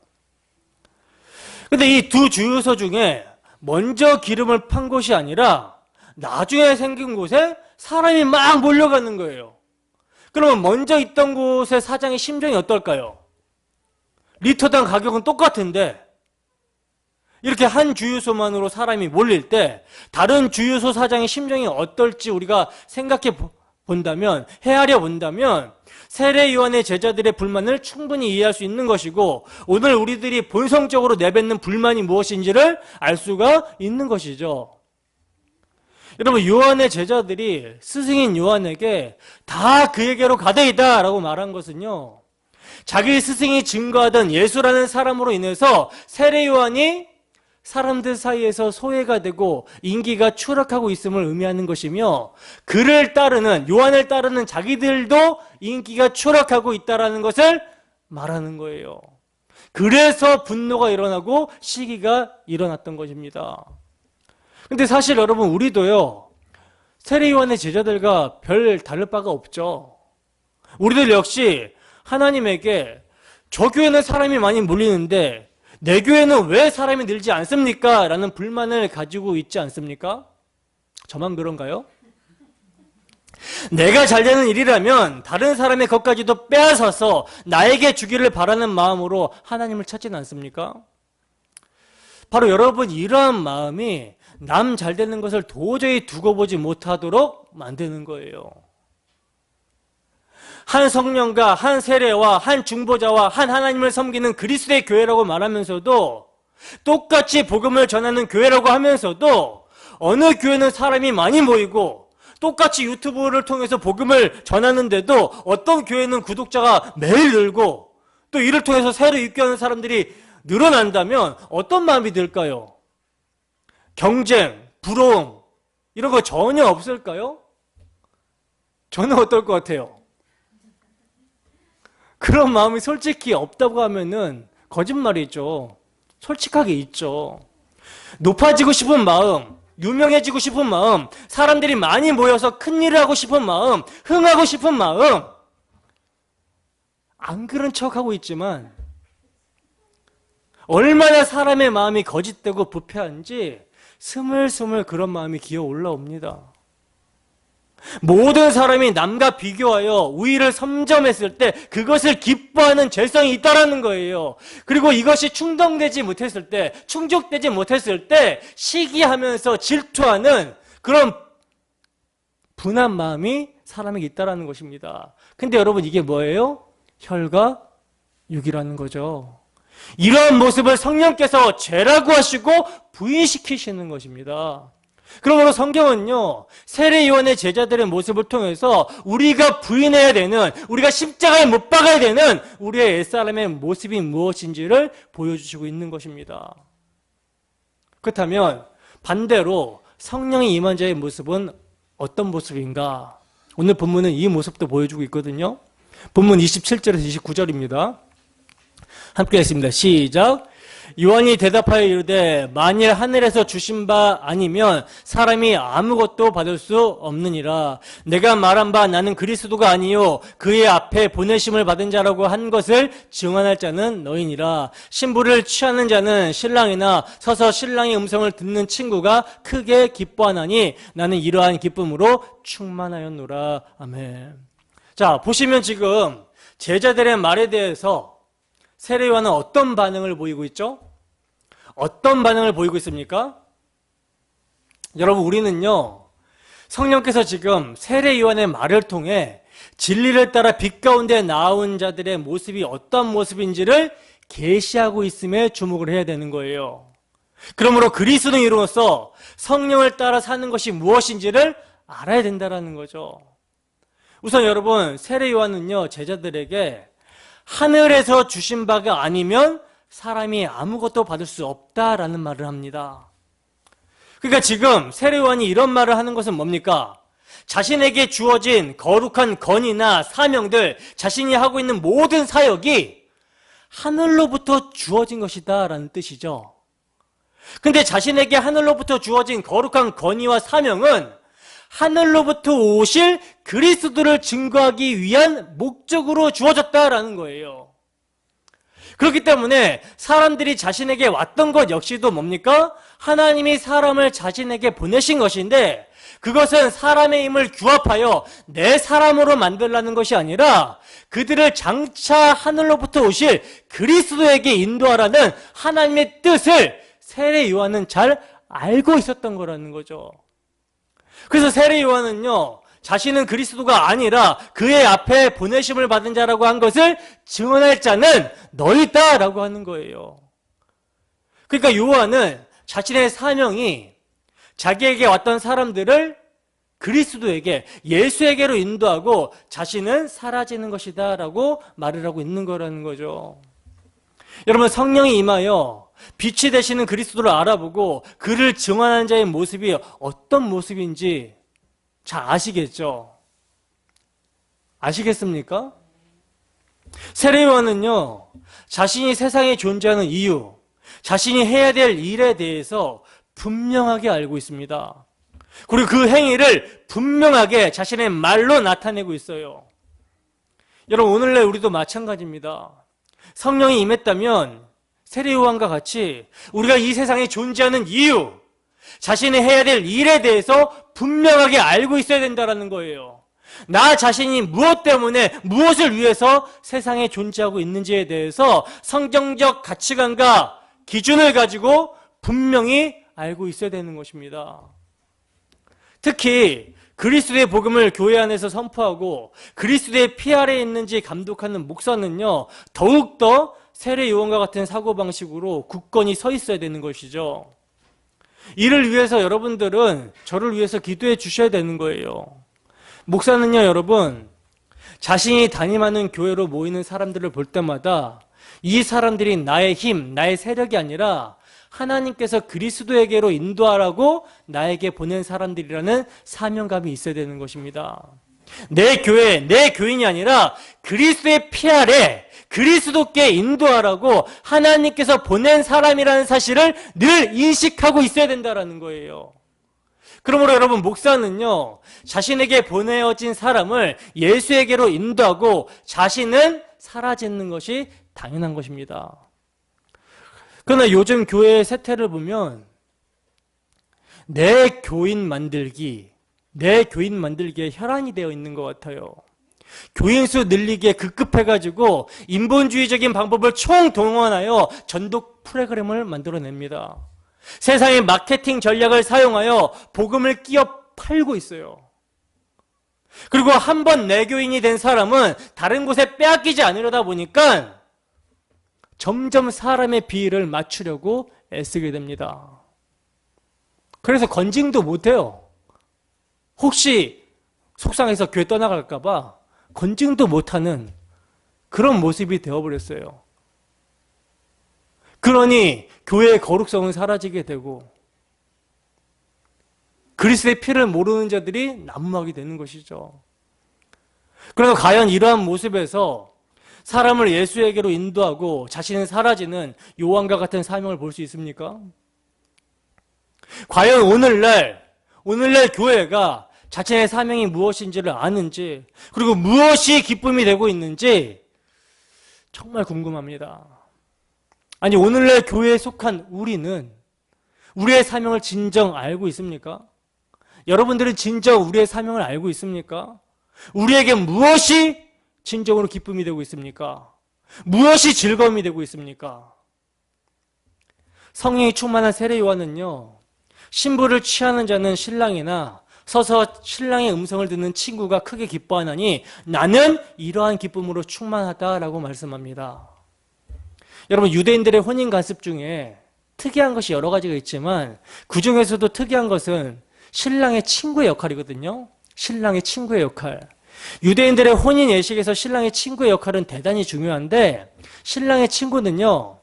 근데 이 두 주유소 중에 먼저 기름을 판 곳이 아니라 나중에 생긴 곳에 사람이 막 몰려가는 거예요. 그러면 먼저 있던 곳의 사장의 심정이 어떨까요? 리터당 가격은 똑같은데 이렇게 한 주유소만으로 사람이 몰릴 때 다른 주유소 사장의 심정이 어떨지 우리가 생각해 본다면, 헤아려 본다면 세례 요한의 제자들의 불만을 충분히 이해할 수 있는 것이고, 오늘 우리들이 본성적으로 내뱉는 불만이 무엇인지를 알 수가 있는 것이죠. 여러분, 요한의 제자들이 스승인 요한에게 다 그에게로 가되이다 라고 말한 것은요, 자기 스승이 증거하던 예수라는 사람으로 인해서 세례 요한이 사람들 사이에서 소외가 되고 인기가 추락하고 있음을 의미하는 것이며, 그를 따르는, 요한을 따르는 자기들도 인기가 추락하고 있다는 것을 말하는 거예요. 그래서 분노가 일어나고 시기가 일어났던 것입니다. 근데 사실 여러분, 우리도요, 세례 요한의 제자들과 별 다를 바가 없죠. 우리들 역시 하나님에게 저 교회는 사람이 많이 몰리는데 내 교회는 왜 사람이 늘지 않습니까? 라는 불만을 가지고 있지 않습니까? 저만 그런가요? 내가 잘 되는 일이라면 다른 사람의 것까지도 빼앗아서 나에게 주기를 바라는 마음으로 하나님을 찾지는 않습니까? 바로 여러분, 이러한 마음이 남 잘 되는 것을 도저히 두고 보지 못하도록 만드는 거예요. 한 성령과 한 세례와 한 중보자와 한 하나님을 섬기는 그리스도의 교회라고 말하면서도, 똑같이 복음을 전하는 교회라고 하면서도, 어느 교회는 사람이 많이 모이고 똑같이 유튜브를 통해서 복음을 전하는데도 어떤 교회는 구독자가 매일 늘고 또 이를 통해서 새로 입교하는 사람들이 늘어난다면 어떤 마음이 들까요? 경쟁, 부러움, 이런 거 전혀 없을까요? 저는 어떨 것 같아요? 그런 마음이 솔직히 없다고 하면은 거짓말이죠. 솔직하게 있죠. 높아지고 싶은 마음, 유명해지고 싶은 마음, 사람들이 많이 모여서 큰 일을 하고 싶은 마음, 흥하고 싶은 마음, 안 그런 척하고 있지만 얼마나 사람의 마음이 거짓되고 부패한지 스물스물 그런 마음이 기어 올라옵니다. 모든 사람이 남과 비교하여 우위를 섬점했을 때 그것을 기뻐하는 죄성이 있다라는 거예요. 그리고 이것이 충족되지 못했을 때 시기하면서 질투하는 그런 분한 마음이 사람에게 있다라는 것입니다. 근데 여러분 이게 뭐예요? 혈과 육이라는 거죠. 이러한 모습을 성령께서 죄라고 하시고 부인시키시는 것입니다. 그러므로 성경은요, 세례 요한의 제자들의 모습을 통해서 우리가 부인해야 되는, 우리가 십자가에 못 박아야 되는 우리의 옛사람의 모습이 무엇인지를 보여주시고 있는 것입니다. 그렇다면 반대로 성령이 임한 자의 모습은 어떤 모습인가? 오늘 본문은 이 모습도 보여주고 있거든요. 본문 27절에서 29절입니다. 함께 했습니다. 시작. 요한이 대답하여 이르되 만일 하늘에서 주신 바 아니면 사람이 아무것도 받을 수 없느니라. 내가 말한 바 나는 그리스도가 아니요 그의 앞에 보내심을 받은 자라고 한 것을 증언할 자는 너희니라. 신부를 취하는 자는 신랑이나 서서 신랑의 음성을 듣는 친구가 크게 기뻐하나니 나는 이러한 기쁨으로 충만하였노라. 아멘. 자, 보시면 지금 제자들의 말에 대해서 세례 요한은 어떤 반응을 보이고 있죠? 어떤 반응을 보이고 있습니까? 여러분, 우리는요, 성령께서 지금 세례 요한의 말을 통해 진리를 따라 빛 가운데 나온 자들의 모습이 어떤 모습인지를 계시하고 있음에 주목을 해야 되는 거예요. 그러므로 그리스도인으로서 성령을 따라 사는 것이 무엇인지를 알아야 된다는 거죠. 우선 여러분, 세례 요한은요, 제자들에게 하늘에서 주신 바가 아니면 사람이 아무것도 받을 수 없다라는 말을 합니다. 그러니까 지금 세례 요한이 이런 말을 하는 것은 뭡니까? 자신에게 주어진 거룩한 건의나 사명들, 자신이 하고 있는 모든 사역이 하늘로부터 주어진 것이다 라는 뜻이죠. 근데 자신에게 하늘로부터 주어진 거룩한 건의와 사명은 하늘로부터 오실 그리스도를 증거하기 위한 목적으로 주어졌다라는 거예요. 그렇기 때문에 사람들이 자신에게 왔던 것 역시도 뭡니까? 하나님이 사람을 자신에게 보내신 것인데 그것은 사람의 힘을 규합하여 내 사람으로 만들라는 것이 아니라 그들을 장차 하늘로부터 오실 그리스도에게 인도하라는 하나님의 뜻을 세례 요한은 잘 알고 있었던 거라는 거죠. 그래서 세례 요한은요, 자신은 그리스도가 아니라 그의 앞에 보내심을 받은 자라고 한 것을 증언할 자는 너희다라고 하는 거예요. 그러니까 요한은 자신의 사명이 자기에게 왔던 사람들을 그리스도에게, 예수에게로 인도하고 자신은 사라지는 것이다 라고 말을 하고 있는 거라는 거죠. 여러분, 성령이 임하여 빛이 되시는 그리스도를 알아보고 그를 증언하는 자의 모습이 어떤 모습인지 잘 아시겠죠? 아시겠습니까? 세례 요한은요, 자신이 세상에 존재하는 이유, 자신이 해야 될 일에 대해서 분명하게 알고 있습니다. 그리고 그 행위를 분명하게 자신의 말로 나타내고 있어요. 여러분, 오늘날 우리도 마찬가지입니다. 성령이 임했다면 세례 요한과 같이 우리가 이 세상에 존재하는 이유, 자신이 해야 될 일에 대해서 분명하게 알고 있어야 된다는 거예요. 나 자신이 무엇 때문에, 무엇을 위해서 세상에 존재하고 있는지에 대해서 성경적 가치관과 기준을 가지고 분명히 알고 있어야 되는 것입니다. 특히 그리스도의 복음을 교회 안에서 선포하고 그리스도의 피 아래에 있는지 감독하는 목사는요, 더욱더 세례 요한과 같은 사고방식으로 굳건히 서 있어야 되는 것이죠. 이를 위해서 여러분들은 저를 위해서 기도해 주셔야 되는 거예요. 목사는요, 여러분, 자신이 담임하는 교회로 모이는 사람들을 볼 때마다 이 사람들이 나의 힘, 나의 세력이 아니라 하나님께서 그리스도에게로 인도하라고 나에게 보낸 사람들이라는 사명감이 있어야 되는 것입니다. 내 교회, 내 교인이 아니라 그리스도의 피 아래 그리스도께 인도하라고 하나님께서 보낸 사람이라는 사실을 늘 인식하고 있어야 된다는 거예요. 그러므로 여러분, 목사는요, 자신에게 보내어진 사람을 예수에게로 인도하고 자신은 사라지는 것이 당연한 것입니다. 그러나 요즘 교회의 세태를 보면 내 교인 만들기에 혈안이 되어 있는 것 같아요. 교인 수 늘리기에 급급해가지고 인본주의적인 방법을 총동원하여 전독 프로그램을 만들어냅니다. 세상의 마케팅 전략을 사용하여 복음을 끼어 팔고 있어요. 그리고 한 번 내교인이 된 사람은 다른 곳에 빼앗기지 않으려다 보니까 점점 사람의 비위를 맞추려고 애쓰게 됩니다. 그래서 건징도 못해요. 혹시 속상해서 교회 떠나갈까봐 건징도 못하는 그런 모습이 되어버렸어요. 그러니 교회의 거룩성은 사라지게 되고 그리스도의 피를 모르는 자들이 난무하게 되는 것이죠. 그래서 과연 이러한 모습에서 사람을 예수에게로 인도하고 자신은 사라지는 요한과 같은 사명을 볼 수 있습니까? 과연 오늘날 교회가 자신의 사명이 무엇인지를 아는지, 그리고 무엇이 기쁨이 되고 있는지 정말 궁금합니다. 아니, 오늘날 교회에 속한 우리는 우리의 사명을 진정 알고 있습니까? 여러분들은 진정 우리의 사명을 알고 있습니까? 우리에게 무엇이 진정으로 기쁨이 되고 있습니까? 무엇이 즐거움이 되고 있습니까? 성령이 충만한 세례 요한은요, 신부를 취하는 자는 신랑이나 서서 신랑의 음성을 듣는 친구가 크게 기뻐하나니 나는 이러한 기쁨으로 충만하다라고 말씀합니다. 여러분, 유대인들의 혼인 간습 중에 특이한 것이 여러 가지가 있지만 그 중에서도 특이한 것은 신랑의 친구의 역할이거든요. 신랑의 친구의 역할. 유대인들의 혼인 예식에서 신랑의 친구의 역할은 대단히 중요한데, 신랑의 친구는요,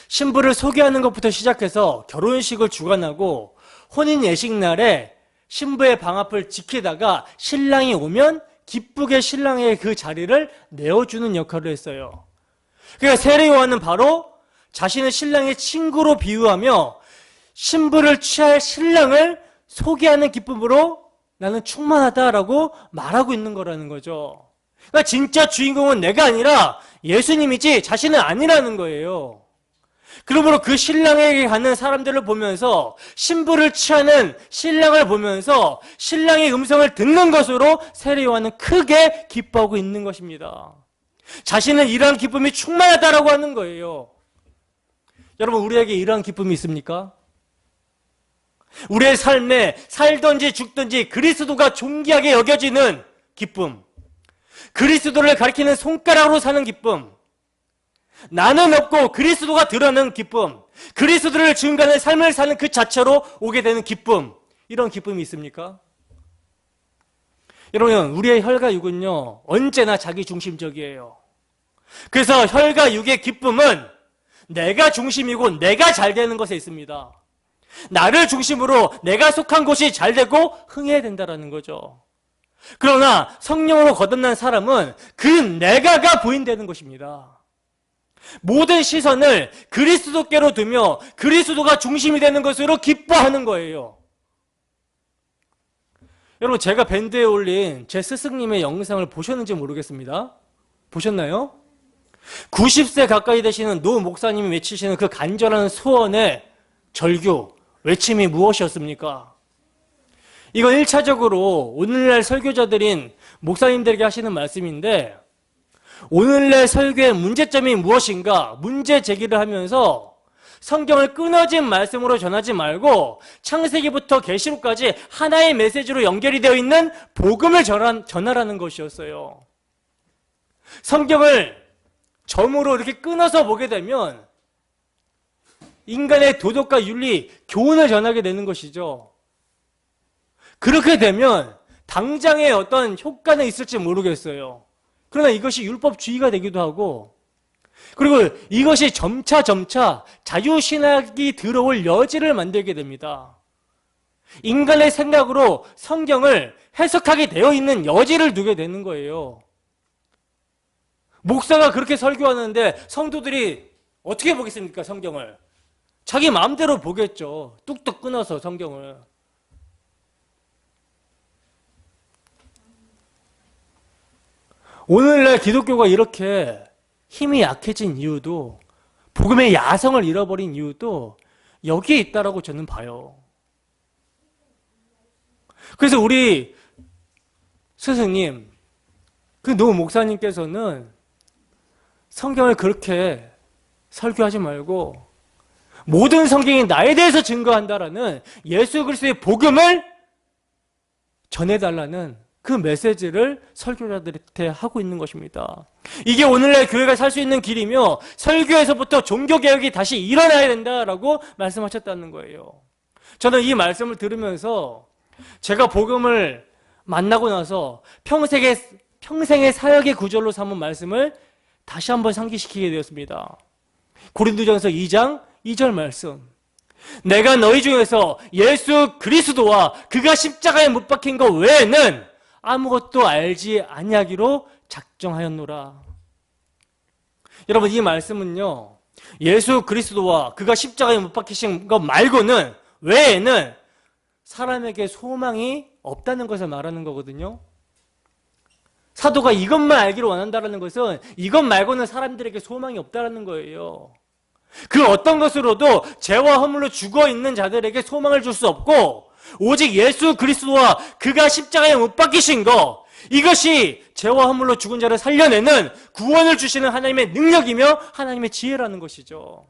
신부를 소개하는 것부터 시작해서 결혼식을 주관하고 혼인 예식 날에 신부의 방 앞을 지키다가 신랑이 오면 기쁘게 신랑의 그 자리를 내어주는 역할을 했어요. 그러니까 세례 요한은 바로 자신의 신랑의 친구로 비유하며 신부를 취할 신랑을 소개하는 기쁨으로 나는 충만하다라고 말하고 있는 거라는 거죠. 그러니까 진짜 주인공은 내가 아니라 예수님이지 자신은 아니라는 거예요. 그러므로 그 신랑에게 가는 사람들을 보면서 신부를 취하는 신랑을 보면서 신랑의 음성을 듣는 것으로 세례 요한은 크게 기뻐하고 있는 것입니다. 자신은 이러한 기쁨이 충만하다라고 하는 거예요. 여러분, 우리에게 이러한 기쁨이 있습니까? 우리의 삶에 살든지 죽든지 그리스도가 존귀하게 여겨지는 기쁨, 그리스도를 가리키는 손가락으로 사는 기쁨, 나는 없고 그리스도가 드러나는 기쁨, 그리스도를 증거하는 삶을 사는 그 자체로 오게 되는 기쁨, 이런 기쁨이 있습니까? 여러분, 우리의 혈과 육은요, 언제나 자기중심적이에요. 그래서 혈과 육의 기쁨은 내가 중심이고 내가 잘 되는 것에 있습니다. 나를 중심으로 내가 속한 곳이 잘 되고 흥해야 된다는 거죠. 그러나 성령으로 거듭난 사람은 그 내가가 부인되는 것입니다. 모든 시선을 그리스도께로 두며 그리스도가 중심이 되는 것으로 기뻐하는 거예요. 여러분, 제가 밴드에 올린 제 스승님의 영상을 보셨는지 모르겠습니다. 보셨나요? 90세 가까이 되시는 노 목사님이 외치시는 그 간절한 소원의 절규, 외침이 무엇이었습니까? 이건 1차적으로 오늘날 설교자들인 목사님들에게 하시는 말씀인데, 오늘날 설교의 문제점이 무엇인가 문제 제기를 하면서 성경을 끊어진 말씀으로 전하지 말고 창세기부터 계시록까지 하나의 메시지로 연결이 되어 있는 복음을 전하라는 것이었어요. 성경을 점으로 이렇게 끊어서 보게 되면 인간의 도덕과 윤리, 교훈을 전하게 되는 것이죠. 그렇게 되면 당장의 어떤 효과는 있을지 모르겠어요. 그러나 이것이 율법주의가 되기도 하고, 그리고 이것이 점차 자유신학이 들어올 여지를 만들게 됩니다. 인간의 생각으로 성경을 해석하게 되어 있는 여지를 두게 되는 거예요. 목사가 그렇게 설교하는데 성도들이 어떻게 보겠습니까, 성경을? 자기 마음대로 보겠죠. 뚝뚝 끊어서 성경을. 오늘날 기독교가 이렇게 힘이 약해진 이유도, 복음의 야성을 잃어버린 이유도 여기에 있다라고 저는 봐요. 그래서 우리 스승님, 그 노 목사님께서는 성경을 그렇게 설교하지 말고 모든 성경이 나에 대해서 증거한다라는 예수 그리스도의 복음을 전해달라는 그 메시지를 설교자들한테 하고 있는 것입니다. 이게 오늘날 교회가 살 수 있는 길이며 설교에서부터 종교개혁이 다시 일어나야 된다라고 말씀하셨다는 거예요. 저는 이 말씀을 들으면서 제가 복음을 만나고 나서 평생의 사역의 구절로 삼은 말씀을 다시 한번 상기시키게 되었습니다. 고린도전서 2장 2절 말씀. 내가 너희 중에서 예수 그리스도와 그가 십자가에 못 박힌 것 외에는 아무것도 알지 아니하기로 작정하였노라. 여러분, 이 말씀은요, 예수 그리스도와 그가 십자가에 못 박히신 것 말고는 외에는 사람에게 소망이 없다는 것을 말하는 거거든요. 사도가 이것만 알기를 원한다는 것은 이것 말고는 사람들에게 소망이 없다는 거예요. 그 어떤 것으로도 죄와 허물로 죽어있는 자들에게 소망을 줄 수 없고 오직 예수 그리스도와 그가 십자가에 못 박히신 것, 이것이 죄와 허물로 죽은 자를 살려내는 구원을 주시는 하나님의 능력이며 하나님의 지혜라는 것이죠.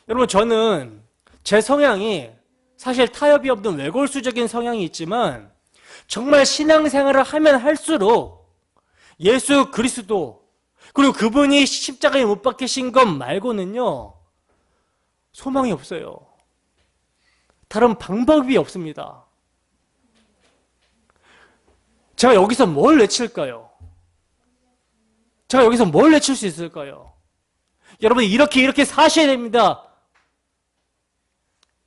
여러분, 저는 제 성향이 사실 타협이 없는 외골수적인 성향이 있지만 정말 신앙생활을 하면 할수록 예수 그리스도 그리고 그분이 십자가에 못 박히신 것 말고는요 소망이 없어요. 다른 방법이 없습니다. 제가 여기서 뭘 외칠까요? 제가 여기서 뭘 외칠 수 있을까요? 여러분, 이렇게 사셔야 됩니다.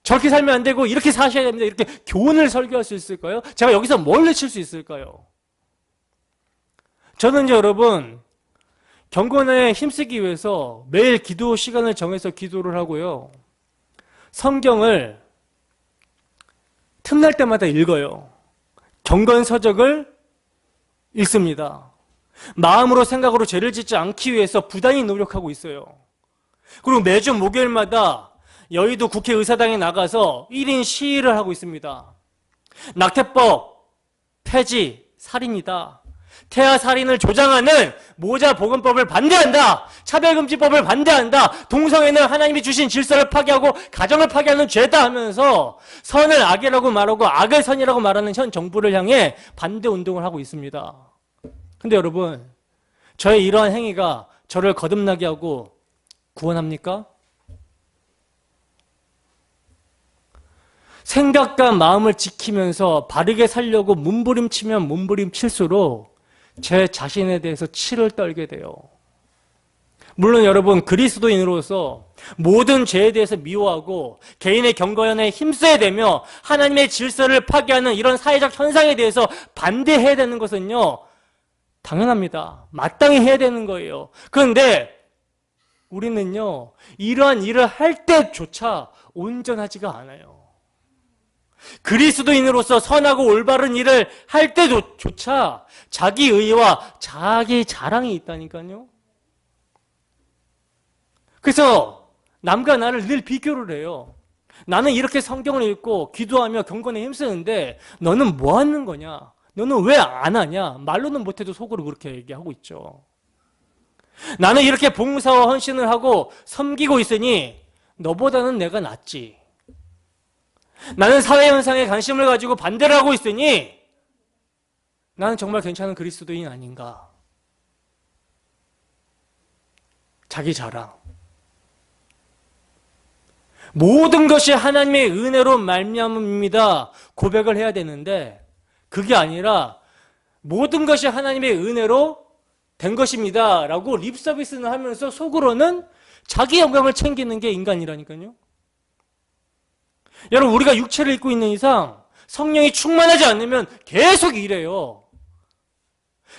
저렇게 살면 안 되고 이렇게 사셔야 됩니다. 이렇게 교훈을 설교할 수 있을까요? 제가 여기서 뭘 외칠 수 있을까요? 저는 여러분, 경건에 힘쓰기 위해서 매일 기도 시간을 정해서 기도를 하고요. 성경을 틈날 때마다 읽어요. 경건 서적을 읽습니다. 마음으로 생각으로 죄를 짓지 않기 위해서 부단히 노력하고 있어요. 그리고 매주 목요일마다 여의도 국회의사당에 나가서 1인 시위를 하고 있습니다. 낙태법 폐지, 살인이다. 태아 살인을 조장하는 모자 복음법을 반대한다. 차별금지법을 반대한다. 동성애는 하나님이 주신 질서를 파괴하고 가정을 파괴하는 죄다 하면서 선을 악이라고 말하고 악을 선이라고 말하는 현 정부를 향해 반대 운동을 하고 있습니다. 근데 여러분, 저의 이러한 행위가 저를 거듭나게 하고 구원합니까? 생각과 마음을 지키면서 바르게 살려고 몸부림치면 몸부림칠수록 제 자신에 대해서 치를 떨게 돼요. 물론 여러분, 그리스도인으로서 모든 죄에 대해서 미워하고 개인의 경건에 힘써야 되며 하나님의 질서를 파괴하는 이런 사회적 현상에 대해서 반대해야 되는 것은요 당연합니다. 마땅히 해야 되는 거예요. 그런데 우리는요 이러한 일을 할 때조차 온전하지가 않아요. 그리스도인으로서 선하고 올바른 일을 할 때조차 자기 의와 자기 자랑이 있다니까요. 그래서 남과 나를 늘 비교를 해요. 나는 이렇게 성경을 읽고 기도하며 경건에 힘쓰는데 너는 뭐 하는 거냐? 너는 왜 안 하냐? 말로는 못해도 속으로 그렇게 얘기하고 있죠. 나는 이렇게 봉사와 헌신을 하고 섬기고 있으니 너보다는 내가 낫지. 나는 사회현상에 관심을 가지고 반대를 하고 있으니 나는 정말 괜찮은 그리스도인 아닌가. 자기 자랑. 모든 것이 하나님의 은혜로 말미암음입니다. 고백을 해야 되는데 그게 아니라 모든 것이 하나님의 은혜로 된 것입니다. 라고 립서비스는 하면서 속으로는 자기 영광을 챙기는 게 인간이라니까요. 여러분, 우리가 육체를 입고 있는 이상 성령이 충만하지 않으면 계속 이래요.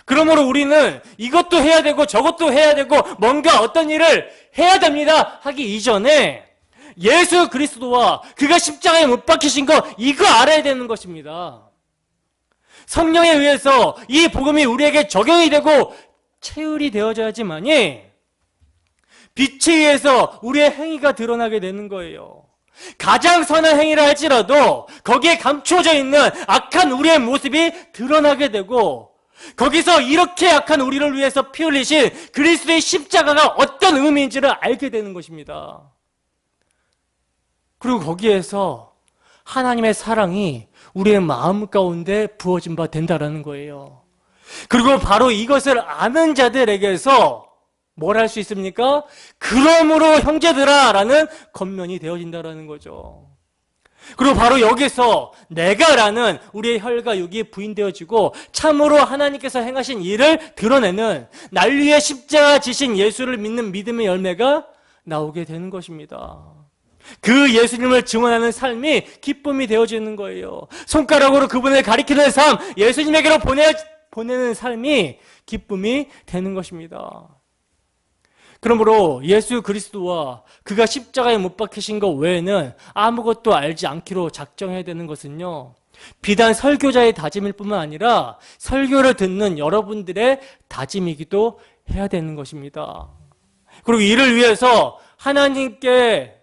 그러므로 우리는 이것도 해야 되고 저것도 해야 되고 뭔가 어떤 일을 해야 됩니다 하기 이전에 예수 그리스도와 그가 십자가에 못 박히신 거 이거 알아야 되는 것입니다. 성령에 의해서 이 복음이 우리에게 적용이 되고 체휼이 되어져야지만이 빛에 의해서 우리의 행위가 드러나게 되는 거예요. 가장 선한 행위를 할지라도 거기에 감춰져 있는 악한 우리의 모습이 드러나게 되고 거기서 이렇게 악한 우리를 위해서 피 흘리신 그리스도의 십자가가 어떤 의미인지를 알게 되는 것입니다. 그리고 거기에서 하나님의 사랑이 우리의 마음 가운데 부어진 바 된다라는 거예요. 그리고 바로 이것을 아는 자들에게서 뭘 할 수 있습니까? 그러므로 형제들아 라는 겉면이 되어진다라는 거죠. 그리고 바로 여기서 내가라는 우리의 혈과 육이 부인되어지고 참으로 하나님께서 행하신 일을 드러내는 날 위해 십자가 지신 예수를 믿는 믿음의 열매가 나오게 되는 것입니다. 그 예수님을 증언하는 삶이 기쁨이 되어지는 거예요. 손가락으로 그분을 가리키는 삶, 예수님에게로 보내는 삶이 기쁨이 되는 것입니다. 그러므로 예수 그리스도와 그가 십자가에 못 박히신 것 외에는 아무것도 알지 않기로 작정해야 되는 것은요, 비단 설교자의 다짐일 뿐만 아니라 설교를 듣는 여러분들의 다짐이기도 해야 되는 것입니다. 그리고 이를 위해서 하나님께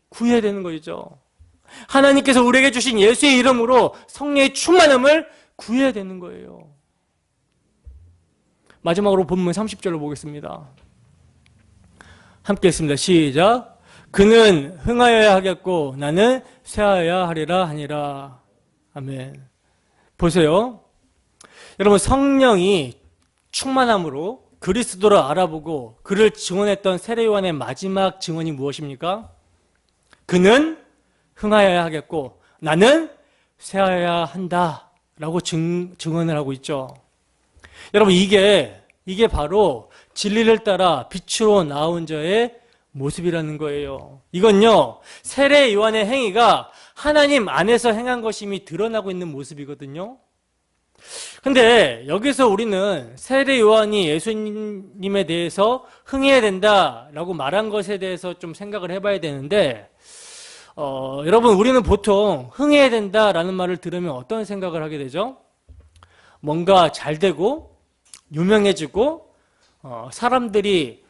구해야 되는 것이죠. 하나님께서 우리에게 주신 예수의 이름으로 성령의 충만함을 구해야 되는 거예요. 마지막으로 본문 30절을 보겠습니다. 함께 했습니다. 시작. 그는 흥하여야 하겠고 나는 쇠하여야 하리라 하니라. 아멘. 보세요. 여러분, 성령이 충만함으로 그리스도를 알아보고 그를 증언했던 세례요한의 마지막 증언이 무엇입니까? 그는 흥하여야 하겠고 나는 쇠하여야 한다 라고 증언을 하고 있죠. 여러분, 이게 바로 진리를 따라 빛으로 나온 자의 모습이라는 거예요. 이건요, 세례 요한의 행위가 하나님 안에서 행한 것임이 드러나고 있는 모습이거든요. 근데 여기서 우리는 세례 요한이 예수님에 대해서 흥해야 된다라고 말한 것에 대해서 좀 생각을 해봐야 되는데, 여러분, 우리는 보통 흥해야 된다라는 말을 들으면 어떤 생각을 하게 되죠? 뭔가 잘 되고 유명해지고 사람들이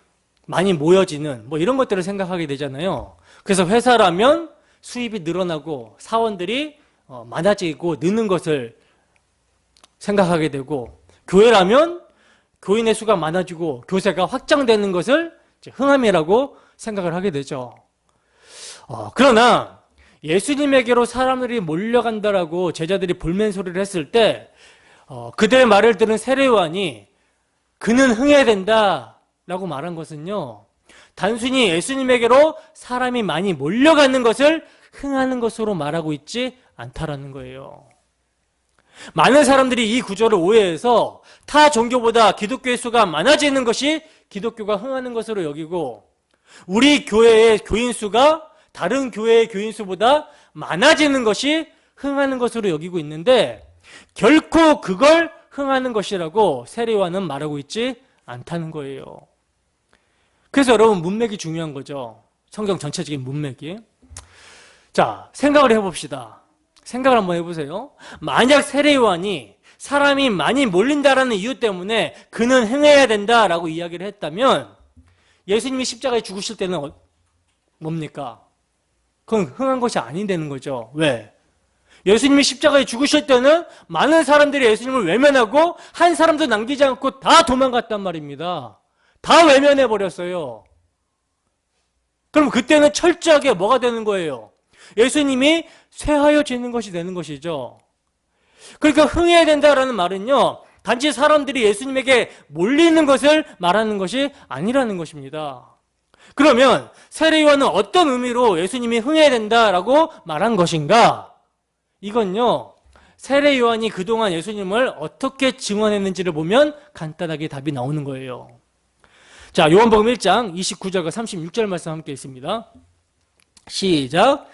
많이 모여지는 뭐 이런 것들을 생각하게 되잖아요. 그래서 회사라면 수입이 늘어나고 사원들이 많아지고 느는 것을 생각하게 되고, 교회라면 교인의 수가 많아지고 교세가 확장되는 것을 흥함이라고 생각을 하게 되죠. 그러나 예수님에게로 사람들이 몰려간다라고 제자들이 볼멘소리를 했을 때 그들의 말을 들은 세례 요한이 그는 흥해야 된다라고 말한 것은요, 단순히 예수님에게로 사람이 많이 몰려가는 것을 흥하는 것으로 말하고 있지 않다라는 거예요. 많은 사람들이 이 구절을 오해해서 타 종교보다 기독교의 수가 많아지는 것이 기독교가 흥하는 것으로 여기고, 우리 교회의 교인 수가 다른 교회의 교인 수보다 많아지는 것이 흥하는 것으로 여기고 있는데, 결코 그걸 흥하는 것이라고 세례 요한은 말하고 있지 않다는 거예요. 그래서 여러분, 문맥이 중요한 거죠. 성경 전체적인 문맥이. 자, 생각을 해봅시다. 생각을 한번 해보세요. 만약 세례 요한이 사람이 많이 몰린다라는 이유 때문에 그는 흥해야 된다라고 이야기를 했다면, 예수님이 십자가에 죽으실 때는 뭡니까? 그건 흥한 것이 아니되는 거죠. 왜? 예수님이 십자가에 죽으실 때는 많은 사람들이 예수님을 외면하고 한 사람도 남기지 않고 다 도망갔단 말입니다. 다 외면해버렸어요. 그럼 그때는 철저하게 뭐가 되는 거예요? 예수님이 쇠하여지는 것이 되는 것이죠. 그러니까 흥해야 된다라는 말은요, 단지 사람들이 예수님에게 몰리는 것을 말하는 것이 아니라는 것입니다. 그러면 세례 요한은 어떤 의미로 예수님이 흥해야 된다라고 말한 것인가? 이건요, 세례 요한이 그동안 예수님을 어떻게 증언했는지를 보면 간단하게 답이 나오는 거예요. 자, 요한복음 1장 29절과 36절 말씀 함께 있습니다. 시작.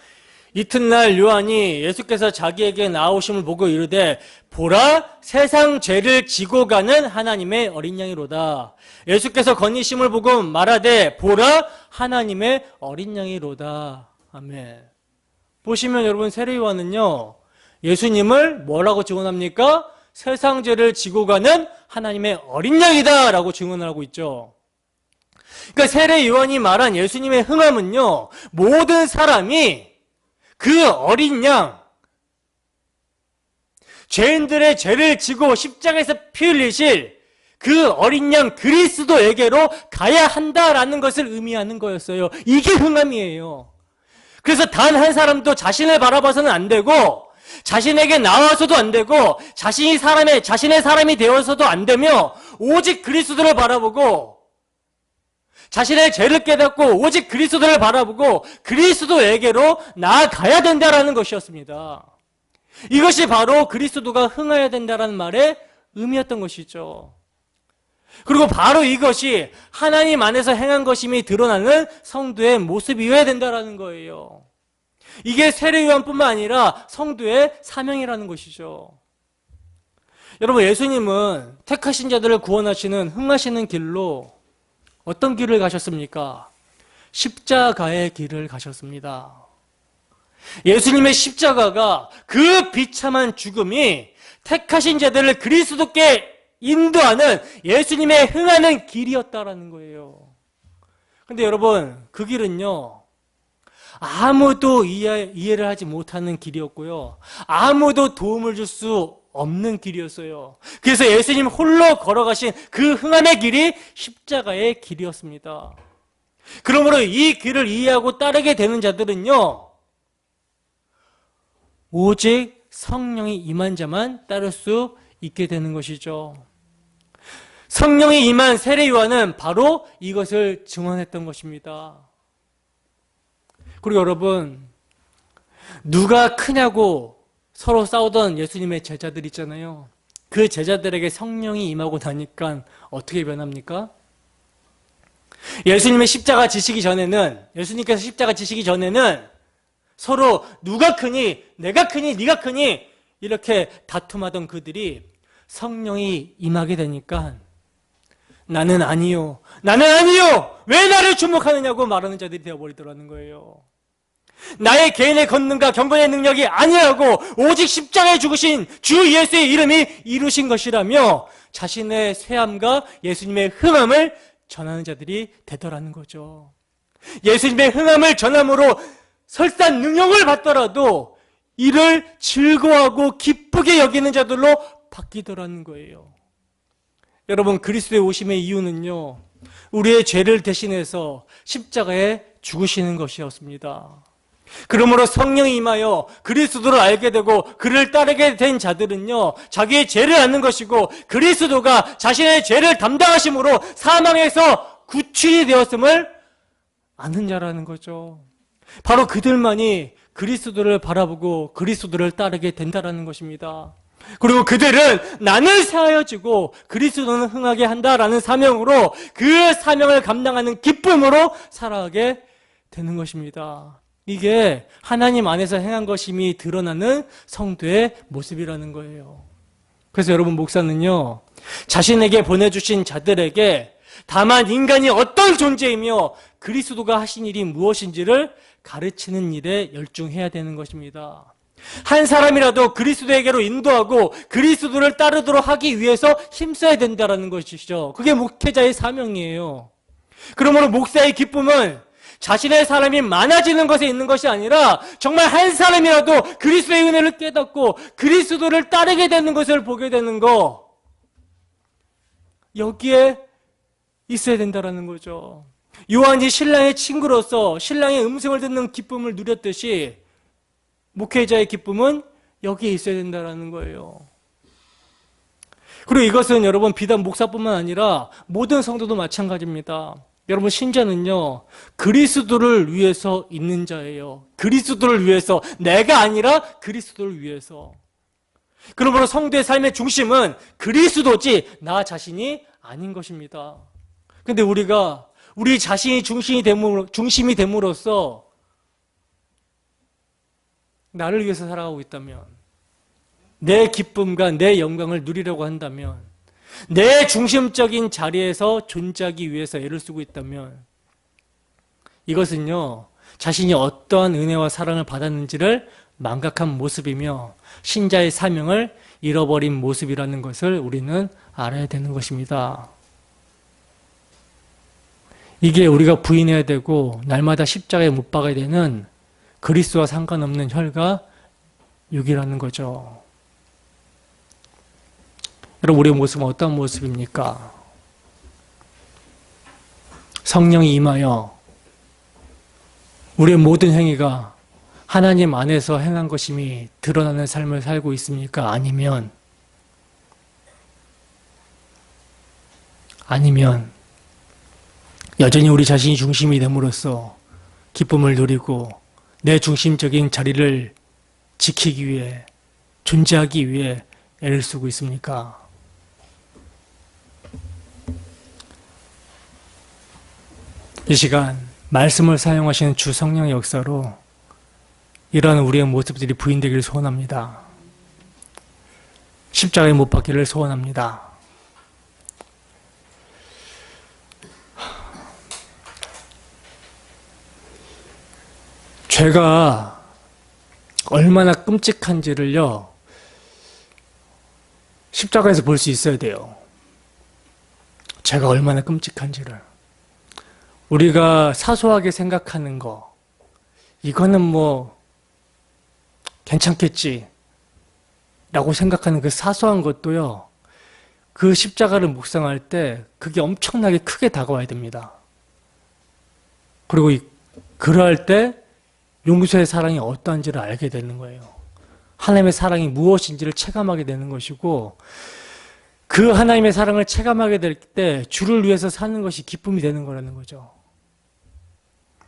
이튿날 요한이 예수께서 자기에게 나오심을 보고 이르되 보라, 세상 죄를 지고 가는 하나님의 어린 양이로다. 예수께서 건니심을 보고 말하되 보라, 하나님의 어린 양이로다. 아멘. 보시면 여러분, 세례 요한은요, 예수님을 뭐라고 증언합니까? 세상 죄를 지고 가는 하나님의 어린 양이다 라고 증언을 하고 있죠. 그러니까 세례 요한이 말한 예수님의 흥함은요, 모든 사람이 그 어린 양, 죄인들의 죄를 지고 십자가에서 피 흘리실 그 어린 양 그리스도에게로 가야 한다라는 것을 의미하는 거였어요. 이게 흥함이에요. 그래서 단 한 사람도 자신을 바라봐서는 안 되고, 자신에게 나와서도 안 되고, 자신의 사람이 되어서도 안 되며, 오직 그리스도를 바라보고, 자신의 죄를 깨닫고 오직 그리스도를 바라보고 그리스도에게로 나아가야 된다라는 것이었습니다. 이것이 바로 그리스도가 흥하여야 된다라는 말의 의미였던 것이죠. 그리고 바로 이것이 하나님 안에서 행한 것임이 드러나는 성도의 모습이어야 된다라는 거예요. 이게 세례요한뿐만 아니라 성도의 사명이라는 것이죠. 여러분, 예수님은 택하신 자들을 구원하시는 흥하시는 길로 어떤 길을 가셨습니까? 십자가의 길을 가셨습니다. 예수님의 십자가가 그 비참한 죽음이 택하신 자들을 그리스도께 인도하는 예수님의 흥하는 길이었다라는 거예요. 근데 여러분, 그 길은요, 아무도 이해를 하지 못하는 길이었고요, 아무도 도움을 줄 수 없는 길이었어요. 그래서 예수님 홀로 걸어가신 그 흥함의 길이 십자가의 길이었습니다. 그러므로 이 길을 이해하고 따르게 되는 자들은요, 오직 성령이 임한 자만 따를 수 있게 되는 것이죠. 성령이 임한 세례 요한은 바로 이것을 증언했던 것입니다. 그리고 여러분, 누가 크냐고 서로 싸우던 예수님의 제자들 있잖아요. 그 제자들에게 성령이 임하고 나니까 어떻게 변합니까? 예수님께서 십자가 지시기 전에는 서로 누가 크니, 내가 크니, 네가 크니 이렇게 다툼하던 그들이 성령이 임하게 되니까 나는 아니요, 왜 나를 주목하느냐고 말하는 자들이 되어버리더라는 거예요. 나의 개인의 권능과 경건의 능력이 아니라고 오직 십자가에 죽으신 주 예수의 이름이 이루신 것이라며 자신의 쇠함과 예수님의 흥함을 전하는 자들이 되더라는 거죠. 예수님의 흥함을 전함으로 설사 능력을 받더라도 이를 즐거워하고 기쁘게 여기는 자들로 바뀌더라는 거예요. 여러분, 그리스도의 오심의 이유는요, 우리의 죄를 대신해서 십자가에 죽으시는 것이었습니다. 그러므로 성령이 임하여 그리스도를 알게 되고 그를 따르게 된 자들은요, 자기의 죄를 아는 것이고 그리스도가 자신의 죄를 담당하심으로 사망에서 구출이 되었음을 아는 자라는 거죠. 바로 그들만이 그리스도를 바라보고 그리스도를 따르게 된다라는 것입니다. 그리고 그들은 나는 세하여지고 그리스도는 흥하게 한다라는 사명으로 그 사명을 감당하는 기쁨으로 살아가게 되는 것입니다. 이게 하나님 안에서 행한 것임이 드러나는 성도의 모습이라는 거예요. 그래서 여러분, 목사는요, 자신에게 보내주신 자들에게 다만 인간이 어떤 존재이며 그리스도가 하신 일이 무엇인지를 가르치는 일에 열중해야 되는 것입니다. 한 사람이라도 그리스도에게로 인도하고 그리스도를 따르도록 하기 위해서 힘써야 된다는 것이죠. 그게 목회자의 사명이에요. 그러므로 목사의 기쁨은 자신의 사람이 많아지는 것에 있는 것이 아니라 정말 한 사람이라도 그리스도의 은혜를 깨닫고 그리스도를 따르게 되는 것을 보게 되는 거, 여기에 있어야 된다는 거죠. 요한이 신랑의 친구로서 신랑의 음성을 듣는 기쁨을 누렸듯이 목회자의 기쁨은 여기에 있어야 된다는 거예요. 그리고 이것은 여러분, 비단 목사뿐만 아니라 모든 성도도 마찬가지입니다. 여러분, 신자는요, 그리스도를 위해서 있는 자예요. 그리스도를 위해서, 내가 아니라 그리스도를 위해서. 그러므로 성도의 삶의 중심은 그리스도지 나 자신이 아닌 것입니다. 근데 우리가 우리 자신이 중심이 됨으로써 나를 위해서 살아가고 있다면, 내 기쁨과 내 영광을 누리려고 한다면, 내 중심적인 자리에서 존재하기 위해서 애를 쓰고 있다면, 이것은요, 자신이 어떠한 은혜와 사랑을 받았는지를 망각한 모습이며 신자의 사명을 잃어버린 모습이라는 것을 우리는 알아야 되는 것입니다. 이게 우리가 부인해야 되고 날마다 십자가에 못 박아야 되는 그리스도와 상관없는 혈과 육이라는 거죠. 여러분, 우리의 모습은 어떤 모습입니까? 성령이 임하여 우리의 모든 행위가 하나님 안에서 행한 것임이 드러나는 삶을 살고 있습니까? 아니면 여전히 우리 자신이 중심이 됨으로써 기쁨을 누리고 내 중심적인 자리를 지키기 위해, 존재하기 위해 애를 쓰고 있습니까? 이 시간 말씀을 사용하시는 주 성령의 역사로 이러한 우리의 모습들이 부인되기를 소원합니다. 십자가에 못 박기를 소원합니다. 죄가 얼마나 끔찍한지를요, 십자가에서 볼 수 있어야 돼요. 죄가 얼마나 끔찍한지를. 우리가 사소하게 생각하는 거, 이거는 뭐 괜찮겠지 라고 생각하는 그 사소한 것도요, 그 십자가를 묵상할 때 그게 엄청나게 크게 다가와야 됩니다. 그리고 그러할 때 용서의 사랑이 어떠한지를 알게 되는 거예요. 하나님의 사랑이 무엇인지를 체감하게 되는 것이고, 그 하나님의 사랑을 체감하게 될 때 주를 위해서 사는 것이 기쁨이 되는 거라는 거죠.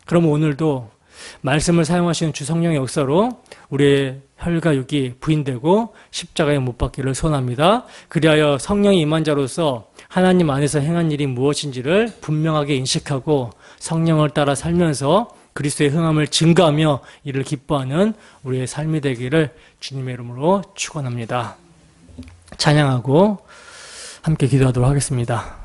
그럼 오늘도 말씀을 사용하시는 주 성령의 역사로 우리의 혈과 육이 부인되고 십자가에 못 박기를 소원합니다. 그리하여 성령이 임한 자로서 하나님 안에서 행한 일이 무엇인지를 분명하게 인식하고 성령을 따라 살면서 그리스도의 흥함을 증거하며 이를 기뻐하는 우리의 삶이 되기를 주님의 이름으로 축원합니다. 찬양하고 함께 기도하도록 하겠습니다.